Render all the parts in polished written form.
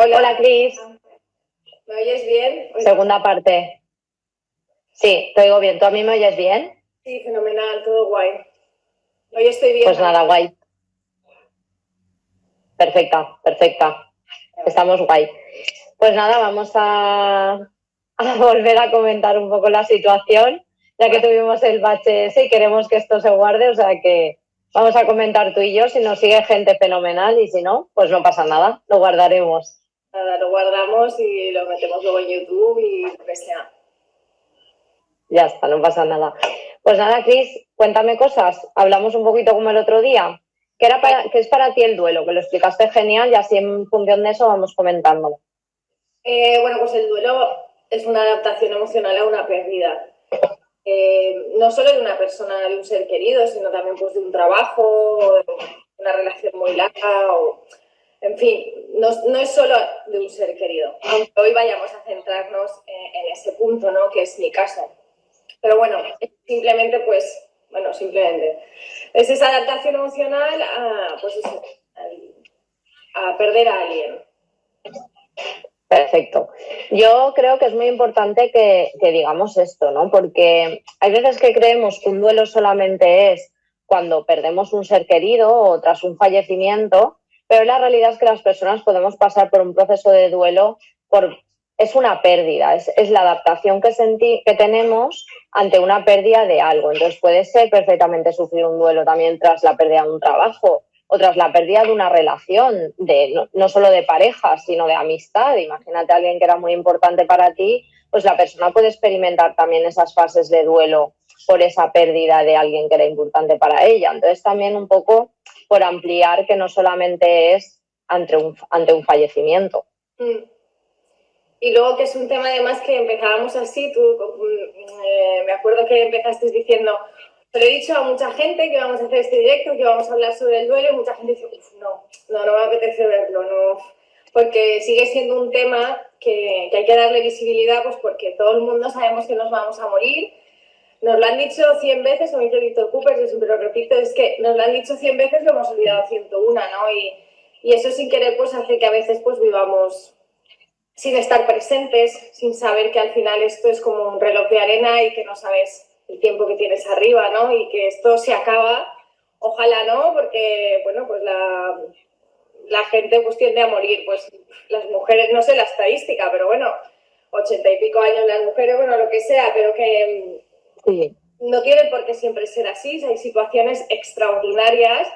Hola, Hola, Cris. ¿me oyes bien? Segunda parte. Sí, te oigo bien. ¿Tú a mí me oyes bien? Sí, fenomenal, todo guay. Hoy estoy bien. Pues nada, guay. Perfecta. Estamos guay. Pues nada, vamos a volver a comentar un poco la situación, ya que tuvimos el bache ese y queremos que esto se guarde, o sea que vamos a comentar tú y yo. Si nos sigue gente, fenomenal, y si no, pues no pasa nada, lo guardaremos. Nada, lo guardamos y lo metemos luego en YouTube y lo que sea. Ya está, no pasa nada. Pues nada, Cris, cuéntame cosas. Hablamos un poquito como el otro día. ¿Qué es para ti el duelo? Que lo explicaste genial y así en función de eso vamos comentándolo. Bueno, pues el duelo es una adaptación emocional a una pérdida. No solo de una persona, de un ser querido, sino también pues de un trabajo, de una relación muy larga, o, en fin, no es solo de un ser querido. Aunque hoy vayamos a centrarnos en ese punto, ¿no? Que es mi caso. Pero bueno, simplemente es esa adaptación emocional a perder a alguien. Perfecto. Yo creo que es muy importante que digamos esto, ¿no? Porque hay veces que creemos que un duelo solamente es cuando perdemos un ser querido o tras un fallecimiento, pero la realidad es que las personas podemos pasar por un proceso de duelo es una pérdida, es la adaptación que tenemos ante una pérdida de algo. Entonces puede ser perfectamente sufrir un duelo también tras la pérdida de un trabajo o tras la pérdida de una relación, no solo de pareja, sino de amistad. Imagínate a alguien que era muy importante para ti, pues la persona puede experimentar también esas fases de duelo por esa pérdida de alguien que era importante para ella. Entonces también un poco por ampliar que no solamente es ante un fallecimiento. Y luego que es un tema además que empezábamos así, me acuerdo que empezaste diciendo, pero he dicho a mucha gente que vamos a hacer este directo, que vamos a hablar sobre el duelo, y mucha gente dice, no me apetece verlo, no, porque sigue siendo un tema que hay que darle visibilidad, pues porque todo el mundo sabemos que nos vamos a morir. Nos lo han dicho 100 veces, como dice Víctor Cooper, yo siempre lo repito, es que nos lo han dicho 100 veces, lo hemos olvidado 101, ¿no? Y eso sin querer pues hace que a veces pues vivamos sin estar presentes, sin saber que al final esto es como un reloj de arena y que no sabes el tiempo que tienes arriba, ¿no? Y que esto se acaba, ojalá no, porque, bueno, pues la gente pues tiende a morir, pues las mujeres, no sé la estadística, pero bueno, 80 y pico años las mujeres, bueno, lo que sea, pero que sí. No tiene por qué siempre ser así, hay situaciones extraordinarias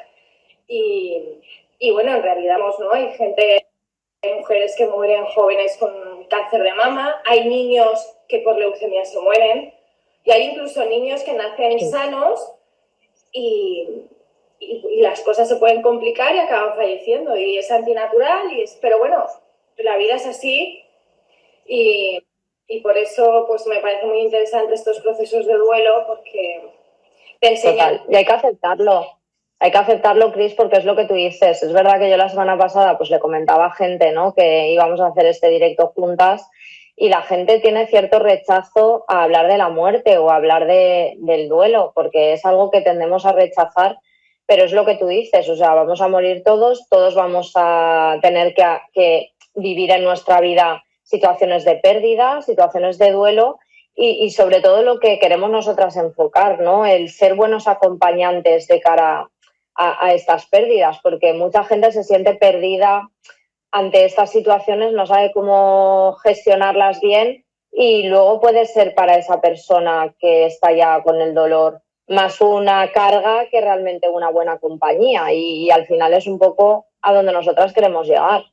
y bueno, en realidad ¿no? Hay mujeres que mueren jóvenes con cáncer de mama, hay niños que por leucemia se mueren y hay incluso niños que nacen sanos y las cosas se pueden complicar y acaban falleciendo y es antinatural, pero bueno, la vida es así y por eso pues me parece muy interesante estos procesos de duelo porque te enseñan. Total. Y hay que aceptarlo. Hay que aceptarlo, Cris, porque es lo que tú dices. Es verdad que yo la semana pasada pues le comentaba a gente, ¿no?, que íbamos a hacer este directo juntas y la gente tiene cierto rechazo a hablar de la muerte o a hablar del duelo, porque es algo que tendemos a rechazar, pero es lo que tú dices, o sea, vamos a morir todos vamos a tener que vivir en nuestra vida situaciones de pérdida, situaciones de duelo y sobre todo lo que queremos nosotras enfocar, ¿no? El ser buenos acompañantes de cara a estas pérdidas, porque mucha gente se siente perdida ante estas situaciones, no sabe cómo gestionarlas bien y luego puede ser para esa persona que está ya con el dolor más una carga que realmente una buena compañía y al final es un poco a donde nosotras queremos llegar.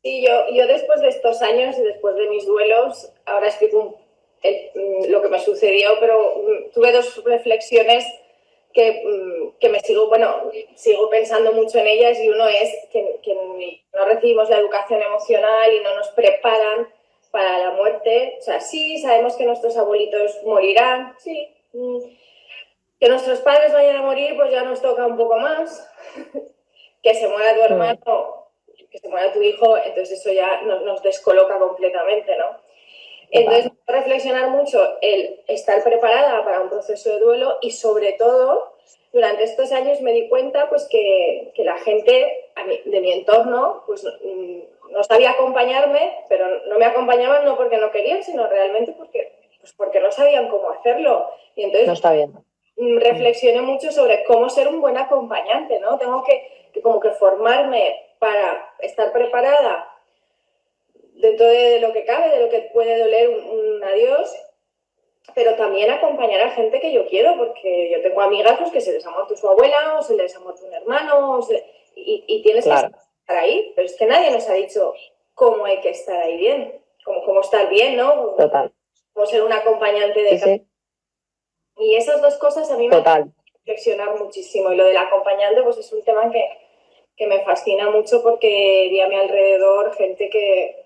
Sí, yo después de estos años y después de mis duelos, ahora explico lo que me sucedió, pero tuve dos reflexiones que sigo pensando mucho en ellas y uno es que no recibimos la educación emocional y no nos preparan para la muerte. O sea, sí, sabemos que nuestros abuelitos morirán, sí. Que nuestros padres vayan a morir, pues ya nos toca un poco más. Que se muera tu hermano, que se muera tu hijo, entonces eso ya nos descoloca completamente, ¿no? Entonces, reflexionar mucho el estar preparada para un proceso de duelo y sobre todo durante estos años me di cuenta pues que la gente de mi entorno pues no sabía acompañarme, pero no me acompañaban no porque no querían, sino realmente porque no sabían cómo hacerlo. Y entonces no está bien. Reflexioné mucho sobre cómo ser un buen acompañante, ¿no? Tengo que como que formarme para estar preparada dentro de lo que cabe, de lo que puede doler un adiós, pero también acompañar a gente que yo quiero, porque yo tengo amigas pues, que se les ha muerto su abuela o se les ha muerto un hermano y tienes Claro. que estar ahí, pero es que nadie nos ha dicho cómo hay que estar ahí bien, cómo estar bien, ¿no? Total. Cómo ser un acompañante de Sí. Y esas dos cosas a mí me hacen reflexionar muchísimo, y lo del acompañante pues es un tema que me fascina mucho porque vi a mi alrededor gente que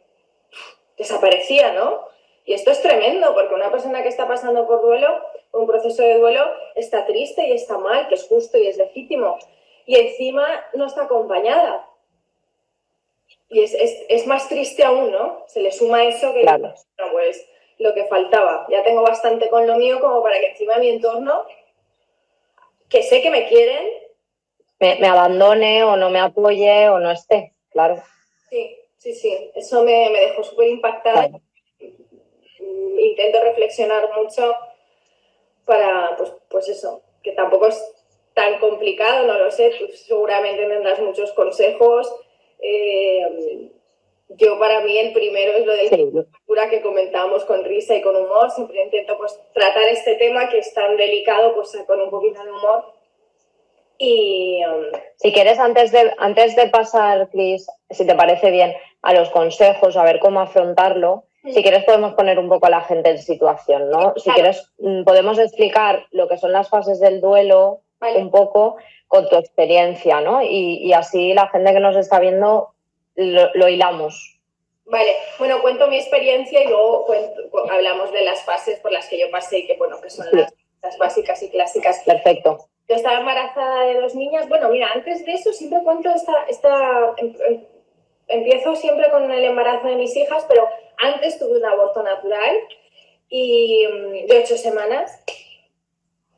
desaparecía, ¿no? Y esto es tremendo, porque una persona que está pasando por duelo, por un proceso de duelo, está triste y está mal, que es justo y es legítimo. Y encima no está acompañada. Y es más triste aún, ¿no? Se le suma eso que, claro. No, pues lo que faltaba. Ya tengo bastante con lo mío como para que encima mi entorno, que sé que me quieren, me abandone o no me apoye o no esté, claro. Sí. Eso me dejó súper impactada. Claro. Intento reflexionar mucho para, pues eso, que tampoco es tan complicado, no lo sé, tú seguramente tendrás muchos consejos. Yo para mí el primero es lo de la cultura que comentábamos con risa y con humor. Siempre intento pues tratar este tema que es tan delicado pues con un poquito de humor. Y si quieres, antes de pasar, Cris, si te parece bien, a los consejos, a ver cómo afrontarlo, si quieres podemos poner un poco a la gente en situación, ¿no? Si quieres, podemos explicar lo que son las fases del duelo un poco con tu experiencia, ¿no? Y así la gente que nos está viendo lo hilamos. Vale, bueno, cuento mi experiencia y luego hablamos de las fases por las que yo pasé, que bueno, que son las básicas y clásicas. Perfecto. Yo estaba embarazada de 2 niñas. Bueno, mira, antes de eso siempre cuento empiezo siempre con el embarazo de mis hijas, pero antes tuve un aborto natural y de 8 semanas.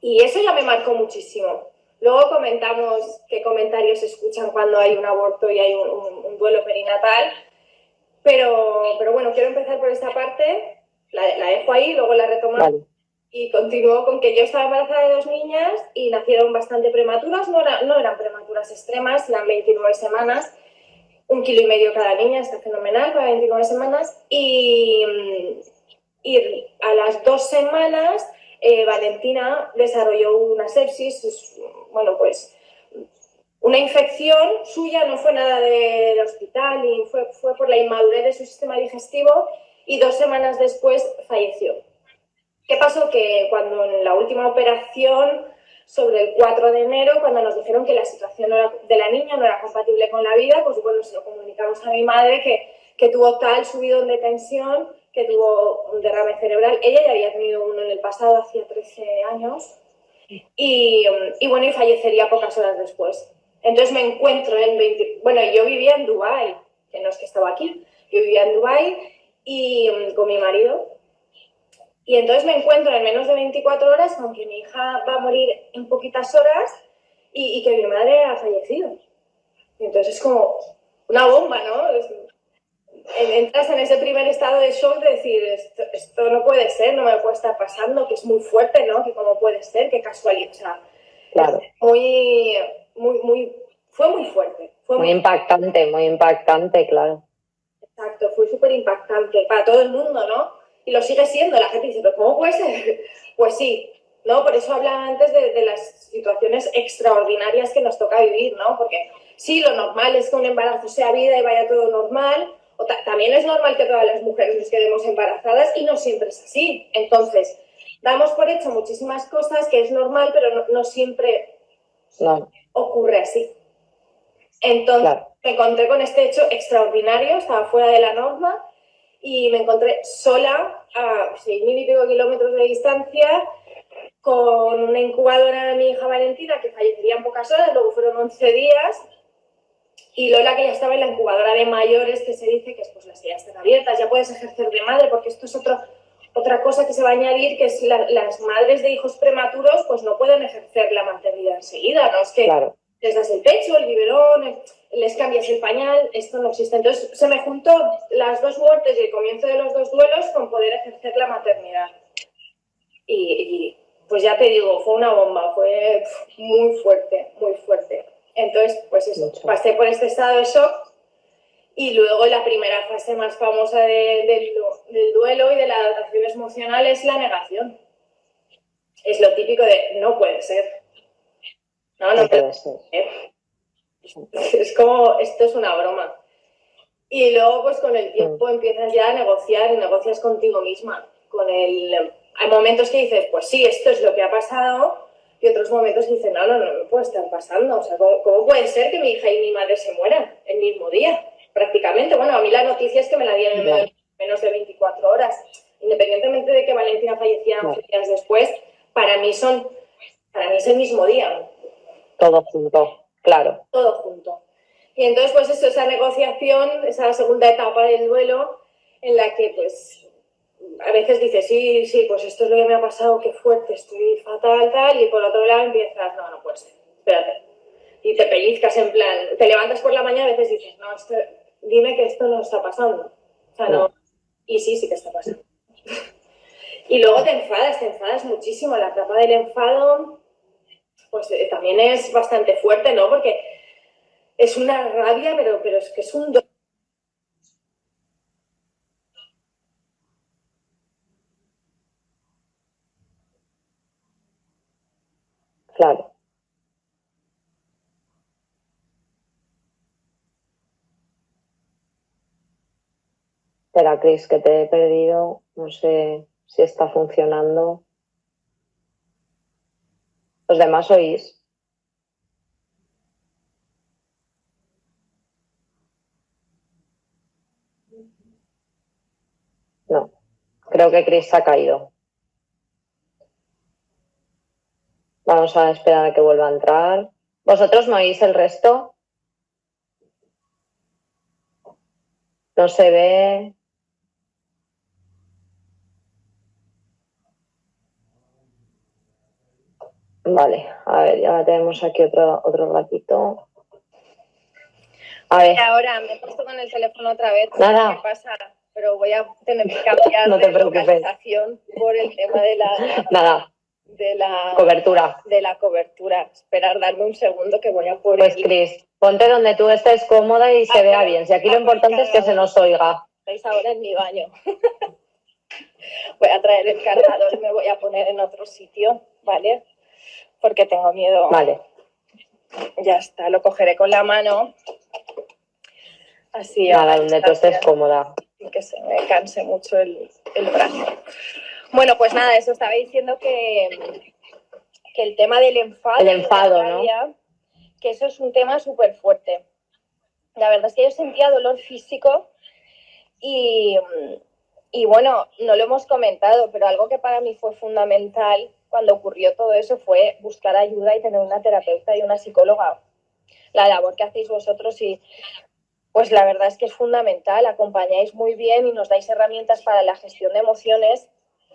Y eso ya me marcó muchísimo. Luego comentamos qué comentarios se escuchan cuando hay un aborto y hay un duelo perinatal. Pero bueno, quiero empezar por esta parte, la dejo ahí, luego la retomamos. Vale. Y continúo con que yo estaba embarazada de 2 niñas y nacieron bastante prematuras, no eran prematuras extremas, eran 29 semanas, 1,5 kilos cada niña, está fenomenal, para 29 semanas. Y a las 2 semanas, Valentina desarrolló una sepsis, bueno, pues una infección suya, no fue nada del hospital, ni fue por la inmadurez de su sistema digestivo, y 2 semanas después falleció. ¿Qué pasó? Que cuando en la última operación, sobre el 4 de enero, cuando nos dijeron que la situación de la niña no era compatible con la vida, pues bueno, se lo comunicamos a mi madre que tuvo tal subidón de tensión, que tuvo un derrame cerebral. Ella ya había tenido uno en el pasado, hacía 13 años, y bueno, y fallecería pocas horas después. Entonces me encuentro bueno, yo vivía en Dubái, que no es que estaba aquí, yo vivía en Dubái y con mi marido. Y entonces me encuentro en menos de 24 horas con que mi hija va a morir en poquitas horas y que mi madre ha fallecido. Y entonces es como una bomba, ¿no? Entras en ese primer estado de shock de decir, esto no puede ser, no me puede estar pasando, que es muy fuerte, ¿no? Que cómo puede ser, qué casualidad. O sea, claro. Fue muy fuerte. Muy impactante, claro. Exacto, fue súper impactante para todo el mundo, ¿no? Y lo sigue siendo. La gente dice, ¿pero cómo puede ser? Pues sí, ¿no? Por eso hablaba antes de las situaciones extraordinarias que nos toca vivir, ¿no? Porque sí, lo normal es que un embarazo sea vida y vaya todo normal. También es normal que todas las mujeres nos quedemos embarazadas y no siempre es así. Entonces, damos por hecho muchísimas cosas que es normal, pero no siempre ocurre así. Entonces, me encontré con este hecho extraordinario, estaba fuera de la norma y me encontré sola a 6.000 y pico kilómetros de distancia con una incubadora de mi hija Valentina que fallecería en pocas horas, luego fueron 11 días, y Lola, que ya estaba en la incubadora de mayores, que se dice que pues las que ya están abiertas, ya puedes ejercer de madre, porque esto es otra cosa que se va a añadir, que es las madres de hijos prematuros pues no pueden ejercer la maternidad enseguida, ¿no? Es que Claro. les das el pecho, el biberón, les cambias el pañal, esto no existe. Entonces se me juntó las dos muertes y el comienzo de los dos duelos con poder ejercer la maternidad. Y pues ya te digo, fue una bomba, fue muy fuerte, muy fuerte. Entonces, pues eso, Mucho. pasé por este estado de shock y luego la primera fase más famosa del duelo y de la adaptación emocional es la negación. Es lo típico de no puede ser. No puede ser. Es como, esto es una broma. Y luego, pues con el tiempo empiezas ya a negociar y negocias contigo misma. Hay momentos que dices, pues sí, esto es lo que ha pasado, y otros momentos que dices, no puede estar pasando. O sea, ¿cómo puede ser que mi hija y mi madre se mueran el mismo día? Prácticamente. Bueno, a mí la noticia es que me la dieron en menos de 24 horas. Independientemente de que Valentina falleciera 11 días después, para mí es el mismo día. Todo junto, claro. Todo junto. Y entonces, pues eso, esa negociación, esa segunda etapa del duelo, en la que, pues, a veces dices, sí, pues esto es lo que me ha pasado, qué fuerte, estoy fatal, tal, y por otro lado empiezas, no puede ser, espérate. Y te pellizcas en plan, te levantas por la mañana y a veces dices, dime que esto no está pasando. O sea, no. Y sí que está pasando. Y luego te enfadas muchísimo. La etapa del enfado, pues también es bastante fuerte, ¿no? Porque es una rabia, pero es que es un dolor. Claro. Espera, Cris, que te he perdido. No sé si está funcionando. ¿Los demás oís? No. Creo que Cris se ha caído. Vamos a esperar a que vuelva a entrar. ¿Vosotros me oís el resto? No se ve. Vale, a ver, ya tenemos aquí otro ratito. A ver. Ahora me he puesto con el teléfono otra vez. Nada. ¿Qué pasa? Pero voy a tener que cambiar No te de preocupes. localización por el tema de Nada. De la cobertura. De la cobertura. Esperar, darme un segundo que voy a poner. Pues Cris, ponte donde tú estés cómoda y se vea bien. Si aquí lo importante es que se nos oiga. Estáis ahora en mi baño. Voy a traer el cargador y me voy a poner en otro sitio, ¿vale? Porque tengo miedo. Vale. Ya está, lo cogeré con la mano. Así. Nada, donde tú estés cómoda. Y que se me canse mucho el brazo. Bueno, pues nada, eso estaba diciendo que el tema del enfado. El enfado, ¿no? Que eso es un tema súper fuerte. La verdad es que yo sentía dolor físico y bueno, no lo hemos comentado, pero algo que para mí fue fundamental cuando ocurrió todo eso fue buscar ayuda y tener una terapeuta y una psicóloga. La labor que hacéis vosotros y pues la verdad es que es fundamental, acompañáis muy bien y nos dais herramientas para la gestión de emociones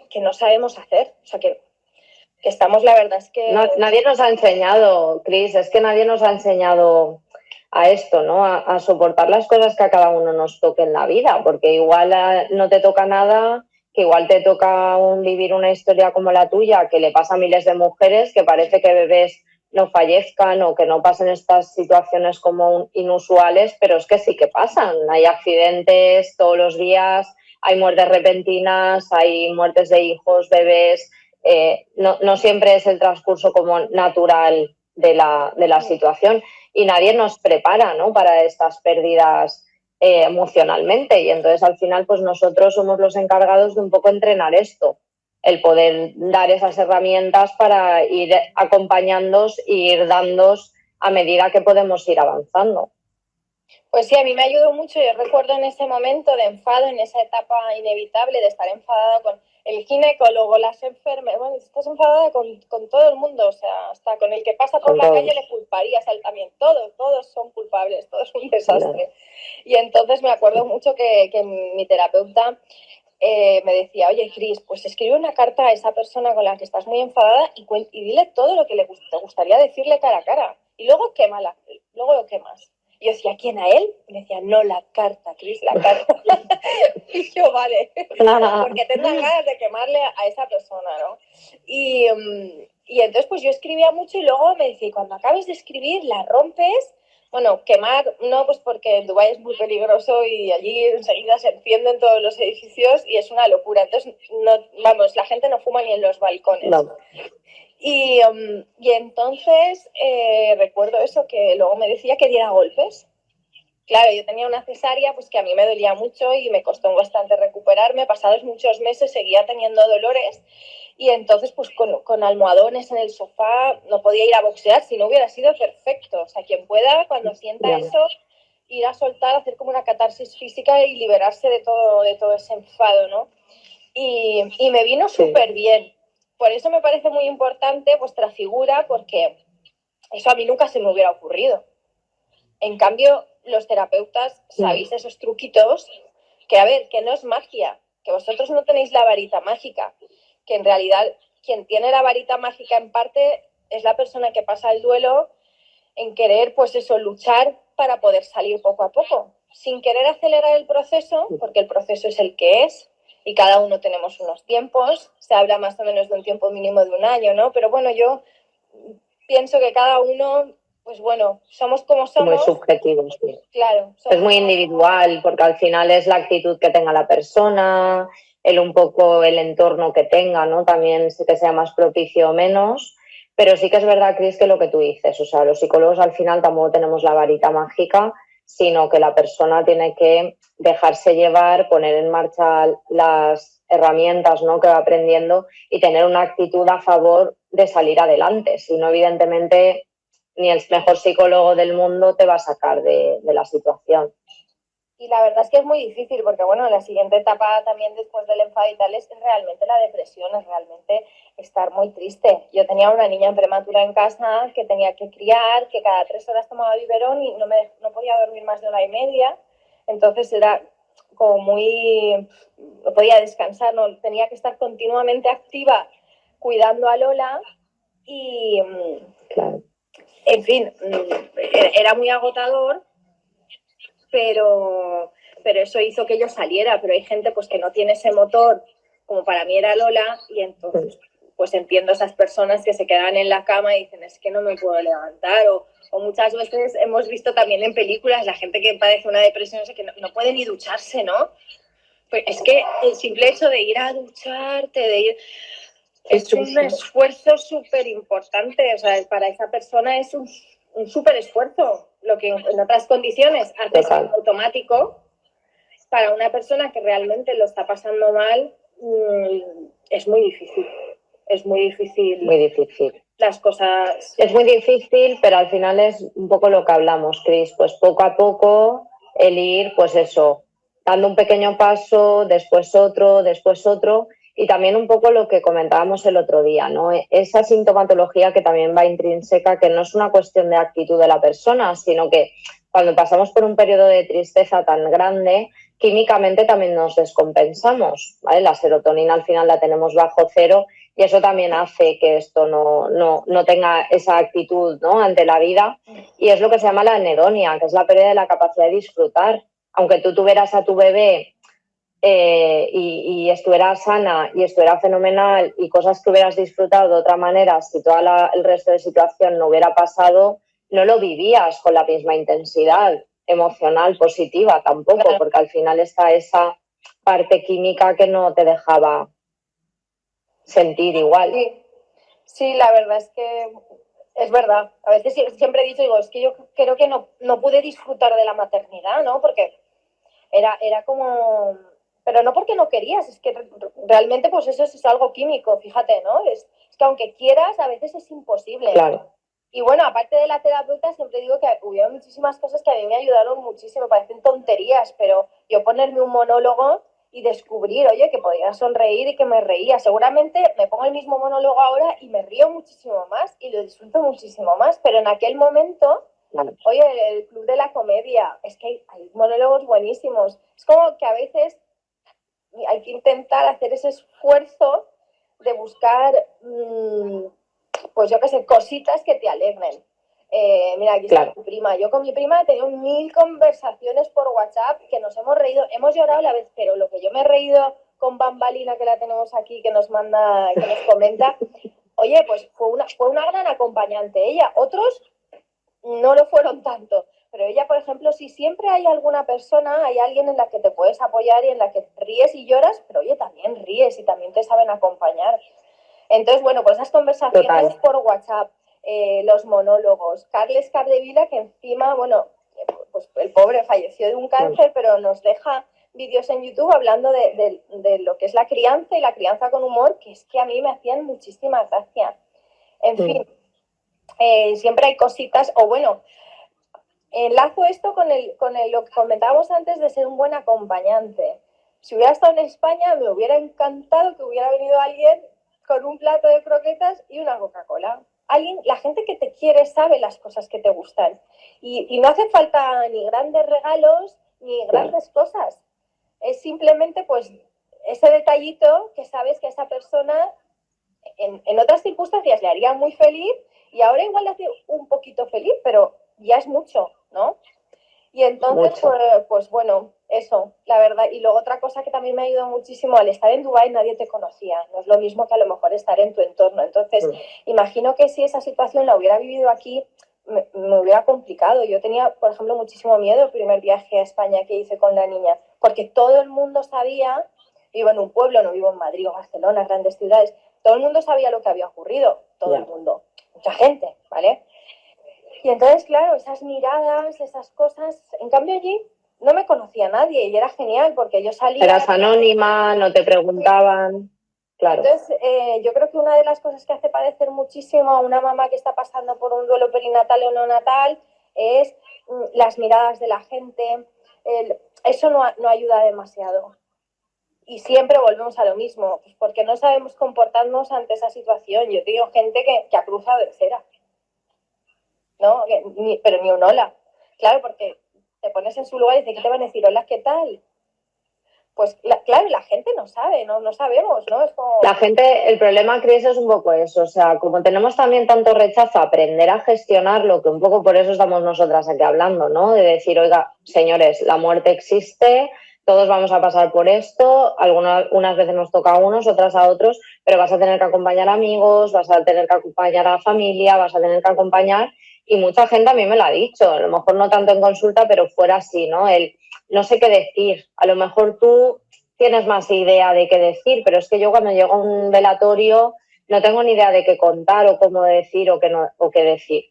que no sabemos hacer. O sea, que estamos, la verdad es que... Nadie nos ha enseñado, Cris, es que nadie nos ha enseñado a esto, ¿no? A soportar las cosas que a cada uno nos toque en la vida, porque igual no te toca nada, que igual te toca vivir una historia como la tuya, que le pasa a miles de mujeres, que parece que bebés no fallezcan o que no pasen estas situaciones como inusuales, pero es que sí que pasan. Hay accidentes todos los días, hay muertes repentinas, hay muertes de hijos, bebés. No siempre es el transcurso como natural de la situación y nadie nos prepara, ¿no?, para estas pérdidas emocionalmente, y entonces al final pues nosotros somos los encargados de un poco entrenar esto, el poder dar esas herramientas para ir acompañándoos e ir dándoos a medida que podemos ir avanzando. Pues sí, a mí me ayudó mucho. Yo recuerdo en ese momento de enfado, en esa etapa inevitable de estar enfadada con el ginecólogo, las enfermeras. Bueno, estás enfadada con todo el mundo, o sea, hasta con el que pasa por la calle le culparías a él también. Todos son culpables, todo es un desastre. Y entonces me acuerdo mucho que mi terapeuta me decía, oye, Cris, pues escribe una carta a esa persona con la que estás muy enfadada y dile todo lo que te gustaría decirle cara a cara. Y luego quémala, luego lo quemas. Y yo decía, ¿quién, a él? Y me decía, no, la carta, Cris, la carta. Y yo, vale, porque tengan ganas de quemarle a esa persona, ¿no? Y entonces pues yo escribía mucho y luego me decía, cuando acabes de escribir, la rompes. Bueno, quemar no, pues porque Dubái es muy peligroso y allí enseguida se encienden todos los edificios y es una locura. Entonces, no, vamos, la gente no fuma ni en los balcones. No. Y entonces recuerdo eso, que luego me decía que diera golpes. Claro, yo tenía una cesárea pues que a mí me dolía mucho y me costó bastante recuperarme. Pasados muchos meses seguía teniendo dolores y entonces pues con almohadones en el sofá no podía ir a boxear si no hubiera sido perfecto. O sea, quien pueda, cuando sienta eso, ir a soltar, hacer como una catarsis física y liberarse de todo ese enfado, ¿no? Y me vino súper bien. Por eso me parece muy importante vuestra figura, porque eso a mí nunca se me hubiera ocurrido. En cambio, los terapeutas sabéis esos truquitos que, a ver, que no es magia, que vosotros no tenéis la varita mágica, que en realidad quien tiene la varita mágica en parte es la persona que pasa el duelo en querer, pues eso, luchar para poder salir poco a poco, sin querer acelerar el proceso, porque el proceso es el que es y cada uno tenemos unos tiempos, se habla más o menos de un tiempo mínimo de 1 año, ¿no? Pero bueno, yo pienso que cada uno, pues bueno, somos como somos. Muy subjetivos, sí. Claro. Es muy individual, porque al final es la actitud que tenga la persona, un poco el entorno que tenga, ¿no? También sí que sea más propicio o menos, pero sí que es verdad, Cris, que lo que tú dices, o sea, los psicólogos al final tampoco tenemos la varita mágica, sino que la persona tiene que dejarse llevar, poner en marcha las herramientas, ¿no?, que va aprendiendo y tener una actitud a favor de salir adelante. Si no, evidentemente, ni el mejor psicólogo del mundo te va a sacar de la situación. Y la verdad es que es muy difícil porque, bueno, la siguiente etapa también después del enfado y tal es realmente la depresión, es realmente estar muy triste. Yo tenía una niña prematura en casa que tenía que criar, que cada 3 horas tomaba biberón y no podía dormir más de 1 hora y media. Entonces era como muy... no podía descansar, no tenía que estar continuamente activa cuidando a Lola y... Claro. En fin, era muy agotador, pero eso hizo que yo saliera. Pero hay gente pues que no tiene ese motor, como para mí era Lola, y entonces pues entiendo a esas personas que se quedan en la cama y dicen, es que no me puedo levantar, o muchas veces hemos visto también en películas la gente que padece una depresión, o sea, que no puede ni ducharse, ¿no? Pues es que el simple hecho de ir a ducharte, de ir... es un esfuerzo súper importante, o sea, para esa persona es un súper esfuerzo, lo que en otras condiciones haces en automático. Para una persona que realmente lo está pasando mal, es muy difícil. Es muy difícil. Muy difícil. Las cosas... Es muy difícil, pero al final es un poco lo que hablamos, Cris, pues poco a poco el ir, pues eso, dando un pequeño paso, después otro, y también un poco lo que comentábamos el otro día, ¿no? Esa sintomatología que también va intrínseca, que no es una cuestión de actitud de la persona, sino que cuando pasamos por un periodo de tristeza tan grande, químicamente también nos descompensamos, ¿vale? La serotonina al final la tenemos bajo cero y eso también hace que esto no tenga esa actitud, ¿no?, ante la vida, y es lo que se llama la anedonia, que es la pérdida de la capacidad de disfrutar. Aunque tú tuvieras a tu bebé y estuviera sana y estuviera fenomenal y cosas que hubieras disfrutado de otra manera, si todo el resto de situación no hubiera pasado, no lo vivías con la misma intensidad emocional positiva tampoco, claro, porque al final está esa parte química que no te dejaba sentir igual. Sí, la verdad es que es verdad. A veces siempre he dicho, digo, es que yo creo que no pude disfrutar de la maternidad, ¿no? Porque era como... Pero no porque no querías, es que realmente pues eso es algo químico, fíjate, ¿no? Es que aunque quieras, a veces es imposible. Claro. Y bueno, aparte de la terapeuta, siempre digo que hubo muchísimas cosas que a mí me ayudaron muchísimo, parecen tonterías, pero yo ponerme un monólogo y descubrir, oye, que podía sonreír y que me reía. Seguramente me pongo el mismo monólogo ahora y me río muchísimo más y lo disfruto muchísimo más, pero en aquel momento... Oye, el Club de la Comedia, es que hay monólogos buenísimos. Es como que a veces hay que intentar hacer ese esfuerzo de buscar, pues yo qué sé, cositas que te alegren. Mira, aquí está tu prima. Yo con mi prima he tenido 1000 conversaciones por WhatsApp que nos hemos reído, hemos llorado a la vez, pero lo que yo me he reído con Bambalina, que la tenemos aquí, que nos manda, que nos comenta, oye, pues fue una gran acompañante ella. Otros no lo fueron tanto, pero ella, por ejemplo, si siempre hay alguna persona, hay alguien en la que te puedes apoyar y en la que ríes y lloras, pero oye, también ríes y también te saben acompañar. Entonces, bueno, pues esas conversaciones por WhatsApp, los monólogos, Carles Capdevila, que encima, bueno, pues el pobre falleció de un cáncer, pero nos deja vídeos en YouTube hablando de lo que es la crianza y la crianza con humor, que es que a mí me hacían muchísima gracia. En fin, siempre hay cositas, o bueno, enlazo esto con lo que comentábamos antes de ser un buen acompañante. Si hubiera estado en España, me hubiera encantado que hubiera venido alguien con un plato de croquetas y una Coca-Cola. La gente que te quiere sabe las cosas que te gustan. Y no hace falta ni grandes regalos ni grandes cosas. Es simplemente pues ese detallito que sabes que a esa persona en otras circunstancias le haría muy feliz y ahora igual le hace un poquito feliz, pero ya es mucho, ¿no? Y entonces, pues bueno, eso, la verdad. Y luego otra cosa que también me ha ayudado muchísimo, al estar en Dubái nadie te conocía, no es lo mismo que a lo mejor estar en tu entorno. Entonces, imagino que si esa situación la hubiera vivido aquí, me hubiera complicado. Yo tenía, por ejemplo, muchísimo miedo el primer viaje a España que hice con la niña, porque todo el mundo sabía, vivo en un pueblo, no vivo en Madrid o Barcelona, grandes ciudades, todo el mundo sabía lo que había ocurrido, todo el mundo, mucha gente, ¿vale? Y entonces, claro, esas miradas, esas cosas, en cambio allí no me conocía nadie y era genial porque yo salía... Eras anónima, no te preguntaban, claro. Entonces, yo creo que una de las cosas que hace padecer muchísimo a una mamá que está pasando por un duelo perinatal o neonatal es las miradas de la gente. Eso no ayuda demasiado. Y siempre volvemos a lo mismo, pues porque no sabemos comportarnos ante esa situación. Yo tengo gente que ha cruzado de cera. ¿No? Pero ni un hola. Claro, porque te pones en su lugar y dices, ¿qué te van a decir? Hola, ¿qué tal? Pues claro, la gente no sabe, no sabemos, ¿no? Es como... La gente, el problema, Cris, es un poco eso. O sea, como tenemos también tanto rechazo, aprender a gestionarlo, que un poco por eso estamos nosotras aquí hablando, ¿no? De decir, oiga, señores, la muerte existe, todos vamos a pasar por esto, unas veces nos toca a unos, otras a otros, pero vas a tener que acompañar amigos, vas a tener que acompañar a familia, vas a tener que acompañar... Y mucha gente a mí me lo ha dicho, a lo mejor no tanto en consulta, pero fuera así, ¿no? No sé qué decir. A lo mejor tú tienes más idea de qué decir, pero es que yo cuando llego a un velatorio no tengo ni idea de qué contar o cómo decir o qué decir.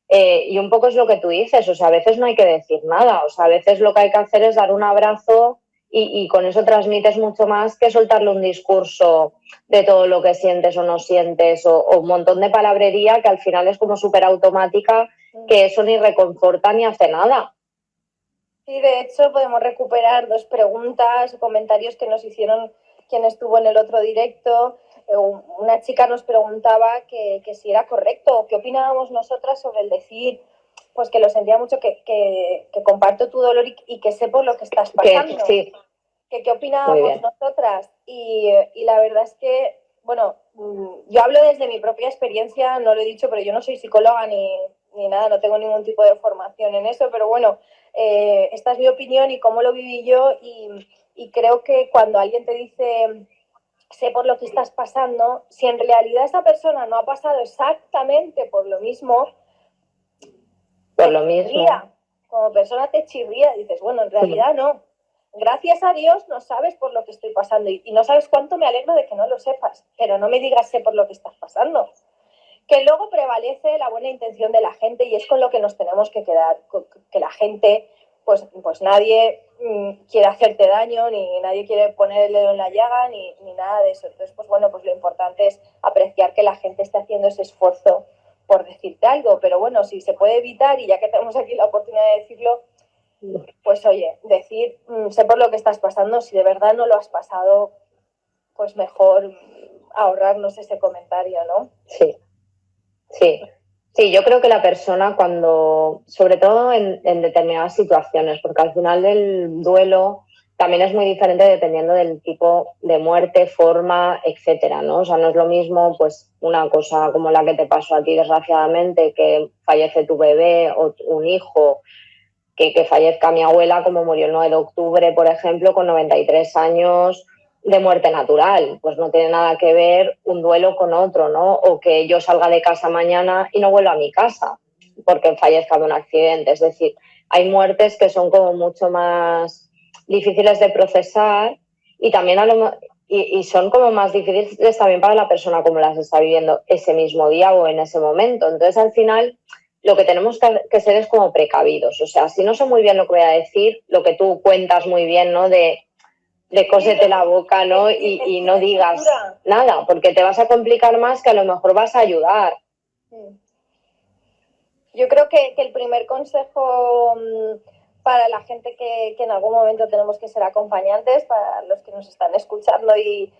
Y un poco es lo que tú dices, o sea, a veces no hay que decir nada, o sea, a veces lo que hay que hacer es dar un abrazo y con eso transmites mucho más que soltarle un discurso de todo lo que sientes o no sientes o un montón de palabrería que al final es como súper automática, que eso ni reconforta ni hace nada. Sí, de hecho podemos recuperar 2 preguntas o comentarios que nos hicieron quien estuvo en el otro directo. Una chica nos preguntaba que si era correcto o qué opinábamos nosotras sobre el decir, pues que lo sentía mucho, que comparto tu dolor y que sé por lo que estás pasando. Sí. ¿Qué opinábamos nosotras? Y la verdad es que, bueno, yo hablo desde mi propia experiencia, no lo he dicho, pero yo no soy psicóloga ni nada, no tengo ningún tipo de formación en eso, pero bueno, esta es mi opinión y cómo lo viví yo y creo que cuando alguien te dice sé por lo que estás pasando, si en realidad esa persona no ha pasado exactamente por lo mismo, como persona te chirría, dices, bueno, en realidad no. Gracias a Dios no sabes por lo que estoy pasando y no sabes cuánto me alegro de que no lo sepas, pero no me digas sé por lo que estás pasando. Que luego prevalece la buena intención de la gente y es con lo que nos tenemos que quedar, que la gente, pues nadie quiere hacerte daño, ni nadie quiere poner el dedo en la llaga, ni nada de eso. Entonces, pues bueno, pues lo importante es apreciar que la gente esté haciendo ese esfuerzo por decirte algo, pero bueno, si se puede evitar y ya que tenemos aquí la oportunidad de decirlo, pues oye, decir, sé por lo que estás pasando, si de verdad no lo has pasado, pues mejor ahorrarnos ese comentario, ¿no? Sí, yo creo que la persona cuando, sobre todo en determinadas situaciones, porque al final del duelo también es muy diferente dependiendo del tipo de muerte, forma, etcétera, ¿no? O sea, no es lo mismo pues una cosa como la que te pasó a ti, desgraciadamente, que fallece tu bebé o un hijo, que fallezca mi abuela, como murió el 9 de octubre, por ejemplo, con 93 años de muerte natural. Pues no tiene nada que ver un duelo con otro, ¿no? O que yo salga de casa mañana y no vuelva a mi casa porque fallezca de un accidente. Es decir, hay muertes que son como mucho más difíciles de procesar y también y son como más difíciles también para la persona como las está viviendo ese mismo día o en ese momento. Entonces, al final, lo que tenemos que ser es como precavidos. O sea, si no sé muy bien lo que voy a decir, lo que tú cuentas muy bien, ¿no? De cósete la boca, ¿no? Y no digas nada, porque te vas a complicar más que a lo mejor vas a ayudar. Yo creo que el primer consejo para la gente que en algún momento tenemos que ser acompañantes, para los que nos están escuchando y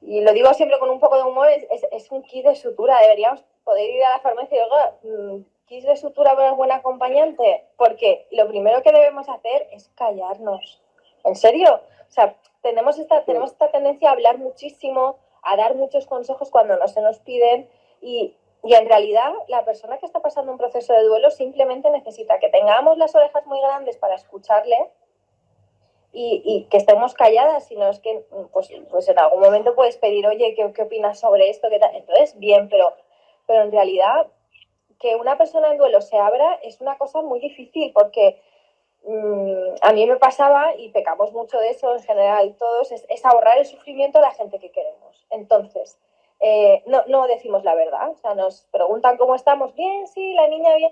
lo digo siempre con un poco de humor, es un kit de sutura. Deberíamos poder ir a la farmacia y decir, kit de sutura para un buen acompañante, porque lo primero que debemos hacer es callarnos. ¿En serio? O sea, tenemos esta tendencia a hablar muchísimo, a dar muchos consejos cuando no se nos piden y en realidad la persona que está pasando un proceso de duelo simplemente necesita que tengamos las orejas muy grandes para escucharle y que estemos calladas, sino es que pues en algún momento puedes pedir, oye, ¿qué opinas sobre esto? ¿Qué tal? Entonces, bien, pero en realidad que una persona en duelo se abra es una cosa muy difícil porque a mí me pasaba, y pecamos mucho de eso en general todos, es ahorrar el sufrimiento a la gente que queremos. Entonces, no decimos la verdad. O sea, nos preguntan cómo estamos. Bien, sí, la niña bien.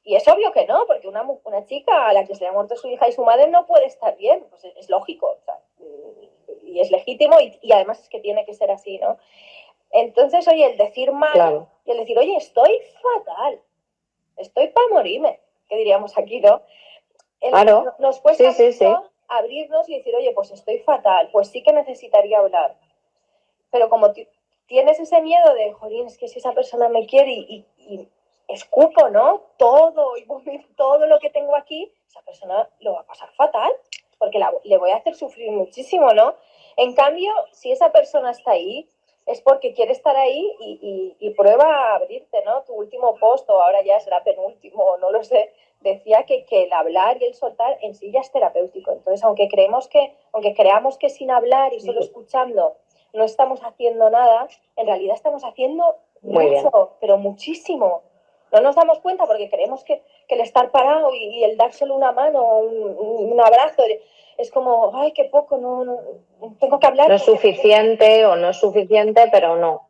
Y es obvio que no, porque una chica a la que se le ha muerto su hija y su madre no puede estar bien. Pues es lógico. O sea, y es legítimo y además es que tiene que ser así, ¿no? Entonces, oye, el decir mal, claro, y el decir, oye, estoy fatal, estoy para morirme, que diríamos aquí, ¿no? Claro. Nos cuesta mucho abrirnos y decir, oye, pues estoy fatal, pues sí que necesitaría hablar. Pero como tienes ese miedo de, jolín, es que si esa persona me quiere y escupo, ¿no? Todo y vomito todo lo que tengo aquí, esa persona lo va a pasar fatal, porque le voy a hacer sufrir muchísimo, ¿no? En cambio, si esa persona está ahí, es porque quiere estar ahí y prueba a abrirte, ¿no? Tu último post, o ahora ya será penúltimo, no lo sé, decía que el hablar y el soltar en sí ya es terapéutico. Entonces, aunque creamos que sin hablar y solo escuchando no estamos haciendo nada, en realidad estamos haciendo mucho, pero muchísimo. No nos damos cuenta porque creemos que el estar parado y el dar solo una mano, un abrazo, es como, ay, qué poco, no tengo que hablar. No es suficiente o no es suficiente, pero no.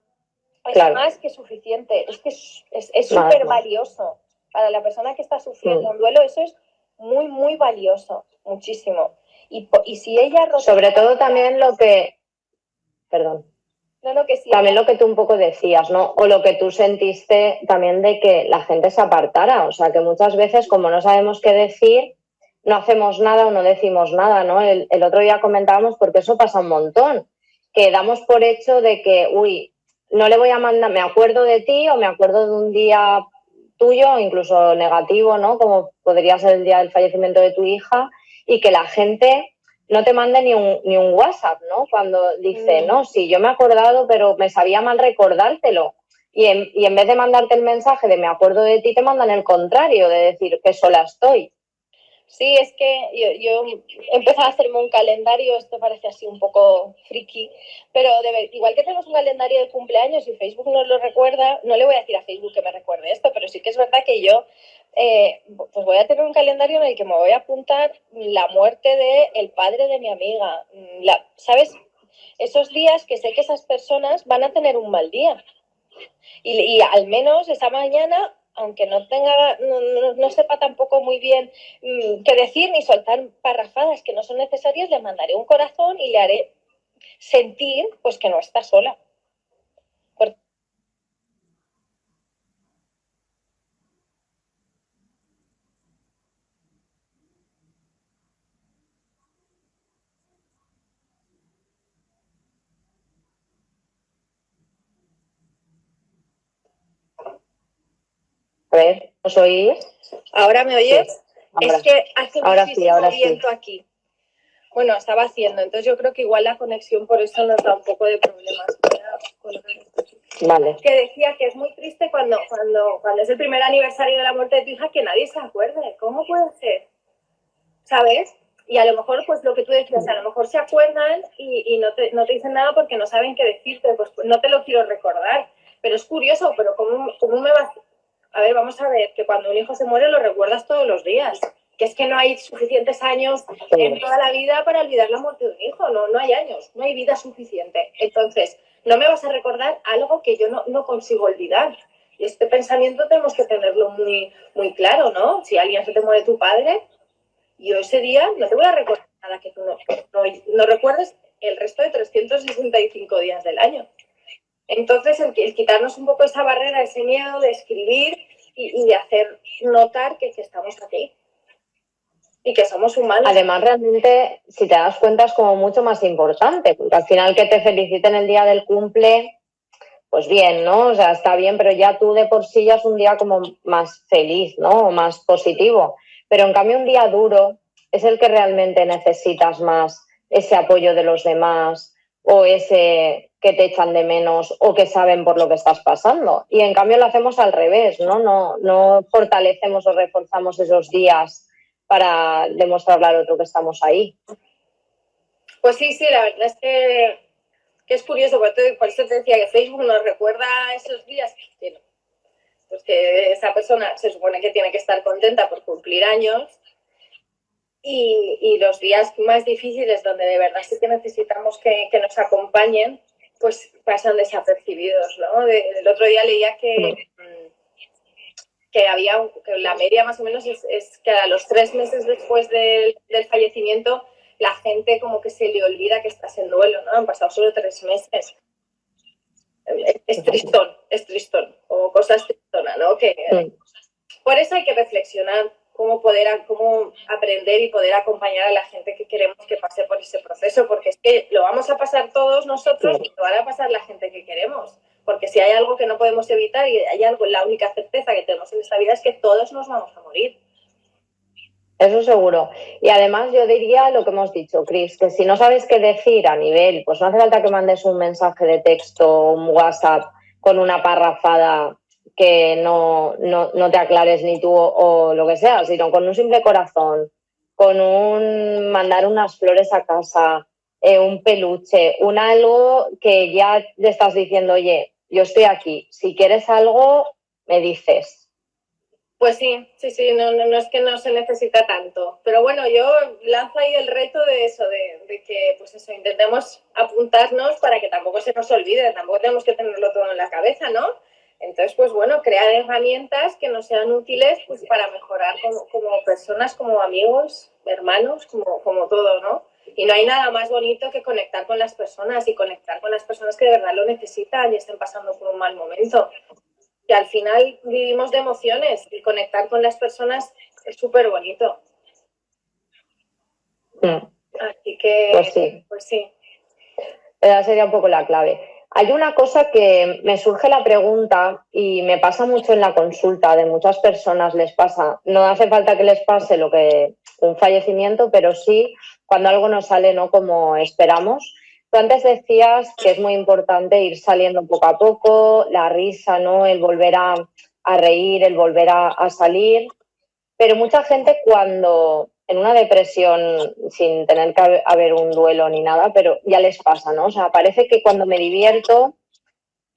Es claro, más que suficiente, es que es súper valioso. Para la persona que está sufriendo un duelo, eso es muy, muy valioso, muchísimo. Y si ella... Sobre todo también lo que... Perdón. No, que sí, también lo que tú un poco decías, ¿no? O lo que tú sentiste también de que la gente se apartara. O sea, que muchas veces, como no sabemos qué decir, no hacemos nada o no decimos nada, ¿no? El otro día comentábamos, porque eso pasa un montón, que damos por hecho de que, uy, no le voy a mandar, me acuerdo de ti o me acuerdo de un día tuyo, incluso negativo, ¿no? Como podría ser el día del fallecimiento de tu hija, y que la gente no te mande ni un WhatsApp, ¿no? Cuando dice, no, sí, yo me he acordado, pero me sabía mal recordártelo. Y en vez de mandarte el mensaje de me acuerdo de ti, te mandan el contrario, de decir que sola estoy. Sí, es que yo he empezado a hacerme un calendario, esto parece así un poco friki, pero igual que tenemos un calendario de cumpleaños y Facebook nos lo recuerda, no le voy a decir a Facebook que me recuerde esto, pero sí que es verdad que yo pues voy a tener un calendario en el que me voy a apuntar la muerte del padre de mi amiga, ¿sabes? Esos días que sé que esas personas van a tener un mal día y al menos esa mañana, aunque no sepa tampoco muy bien qué decir ni soltar parrafadas que no son necesarias, le mandaré un corazón y le haré sentir pues que no está sola. A ver, ¿os oís? ¿Ahora me oyes? Sí, ahora. Es que hace ahora muchísimo sí, viento aquí. bueno, estaba haciendo. Entonces yo creo que igual la conexión por eso nos da un poco de problemas. Vale. Que decía que es muy triste cuando es el primer aniversario de la muerte de tu hija que nadie se acuerde. ¿Cómo puede ser? ¿Sabes? Y a lo mejor, pues lo que tú decías, a lo mejor se acuerdan y no te dicen nada porque no saben qué decirte, pues no te lo quiero recordar. Pero es curioso, pero ¿cómo me vas? A ver, vamos a ver, que cuando un hijo se muere lo recuerdas todos los días. Que es que no hay suficientes años en toda la vida para olvidar la muerte de un hijo, no hay años, no hay vida suficiente. Entonces, no me vas a recordar algo que yo no consigo olvidar. Y este pensamiento tenemos que tenerlo muy, muy claro, ¿no? Si alguien se te muere tu padre, yo ese día no te voy a recordar nada que tú no recuerdes el resto de 365 días del año. Entonces, el quitarnos un poco esa barrera, ese miedo de escribir y de hacer notar que estamos aquí y que somos humanos. Además, realmente, si te das cuenta, es como mucho más importante, porque al final que te feliciten el día del cumple, pues bien, ¿no? O sea, está bien, pero ya tú de por sí ya es un día como más feliz, ¿no? O más positivo. Pero en cambio un día duro es el que realmente necesitas más ese apoyo de los demás o ese que te echan de menos o que saben por lo que estás pasando. Y en cambio lo hacemos al revés, ¿no? No fortalecemos o reforzamos esos días para demostrarle al otro que estamos ahí. Pues sí, la verdad es que es curioso, por eso te decía que Facebook nos recuerda esos días que, pues que esa persona se supone que tiene que estar contenta por cumplir años y los días más difíciles donde de verdad sí que necesitamos que nos acompañen, pues pasan desapercibidos, ¿no? El otro día leía que había que la media más o menos es que a los 3 meses después del fallecimiento la gente como que se le olvida que estás en duelo, ¿no? Han pasado solo 3 meses. Es tristón, o cosas tristonas, ¿no? Por eso hay que reflexionar cómo aprender y poder acompañar a la gente que queremos que pase por ese proceso, porque es que lo vamos a pasar todos nosotros y lo van a pasar la gente que queremos. Porque si hay algo que no podemos evitar y hay algo, la única certeza que tenemos en esta vida es que todos nos vamos a morir. Eso seguro. Y además yo diría lo que hemos dicho, Cris, que si no sabes qué decir a nivel, pues no hace falta que mandes un mensaje de texto, un WhatsApp con una parrafada que no te aclares ni tú o lo que sea, sino con un simple corazón, con mandar unas flores a casa, un peluche, un algo que ya le estás diciendo, oye, yo estoy aquí, si quieres algo, me dices. Pues sí, no es que no se necesita tanto. Pero bueno, yo lanzo ahí el reto de eso, de que pues eso, intentemos apuntarnos para que tampoco se nos olvide, tampoco tenemos que tenerlo todo en la cabeza, ¿no? Entonces, pues bueno, crear herramientas que nos sean útiles pues para mejorar como personas, como amigos, hermanos, como todo, ¿no? Y no hay nada más bonito que conectar con las personas y conectar con las personas que de verdad lo necesitan y estén pasando por un mal momento. Que al final vivimos de emociones y conectar con las personas es súper bonito. Así que, pues sí. Esa sería un poco la clave. Hay una cosa que me surge la pregunta y me pasa mucho en la consulta, de muchas personas les pasa. No hace falta que les pase un fallecimiento, pero sí cuando algo no sale no como esperamos. Tú antes decías que es muy importante ir saliendo poco a poco, la risa, ¿no? El volver a reír, el volver a salir. Pero mucha gente cuando en una depresión, sin tener que haber un duelo ni nada, pero ya les pasa, ¿no? O sea, parece que cuando me divierto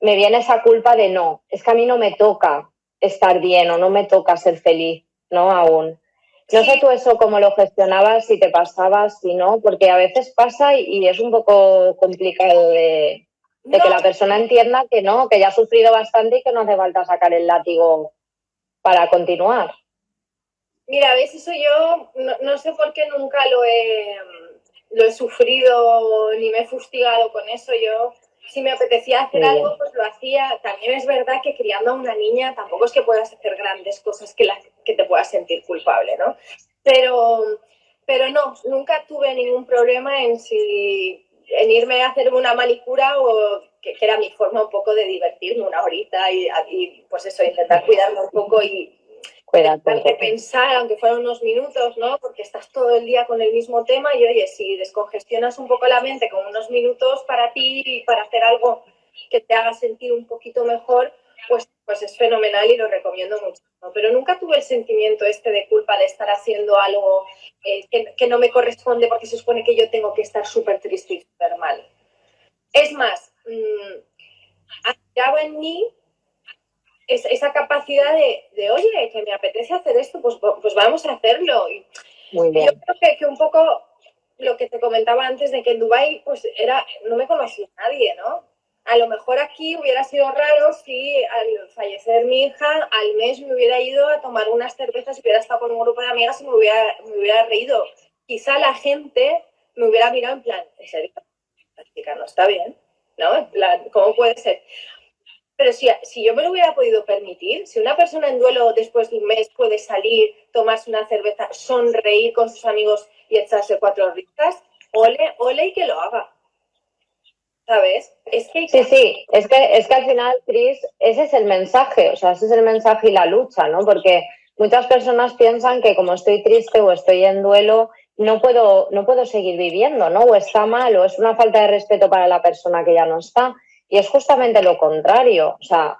me viene esa culpa de no, es que a mí no me toca estar bien o no me toca ser feliz, ¿no? Aún. No sé tú eso cómo lo gestionabas, si te pasabas, si no, porque a veces pasa y es un poco complicado de que la persona entienda que no, que ya ha sufrido bastante y que no hace falta sacar el látigo para continuar. Mira, a veces eso yo no sé por qué nunca lo he sufrido ni me he fustigado con eso. Yo, si me apetecía hacer algo, pues lo hacía. También es verdad que criando a una niña tampoco es que puedas hacer grandes cosas que te puedas sentir culpable, ¿no? Pero no, nunca tuve ningún problema en irme a hacer una manicura o que era mi forma un poco de divertirme una horita y pues eso, intentar cuidarme un poco y de pensar, aunque fueran unos minutos, ¿no? Porque estás todo el día con el mismo tema y, oye, si descongestionas un poco la mente con unos minutos para ti y para hacer algo que te haga sentir un poquito mejor, pues es fenomenal y lo recomiendo mucho, ¿no? Pero nunca tuve el sentimiento de culpa de estar haciendo algo que no me corresponde porque se supone que yo tengo que estar súper triste y súper mal. Es más, hallaba en mí esa capacidad de, oye, que me apetece hacer esto, pues vamos a hacerlo. Y muy bien. yo creo que un poco lo que te comentaba antes de que en Dubái pues no me conocía nadie, ¿no? A lo mejor aquí hubiera sido raro si al fallecer mi hija, al mes me hubiera ido a tomar unas cervezas y hubiera estado con un grupo de amigas y me hubiera reído. Quizá la gente me hubiera mirado en plan, ¿en serio? La chica no está bien, ¿no? En plan, ¿cómo puede ser? Pero si yo me lo hubiera podido permitir, si una persona en duelo después de un mes puede salir, tomarse una cerveza, sonreír con sus amigos y echarse 4 risas, ole y que lo haga. ¿Sabes? Sí, es que al final, Cris, ese es el mensaje, o sea, ese es el mensaje y la lucha, ¿no? Porque muchas personas piensan que como estoy triste o estoy en duelo, no puedo seguir viviendo, ¿no? O está mal, o es una falta de respeto para la persona que ya no está. Y es justamente lo contrario. O sea,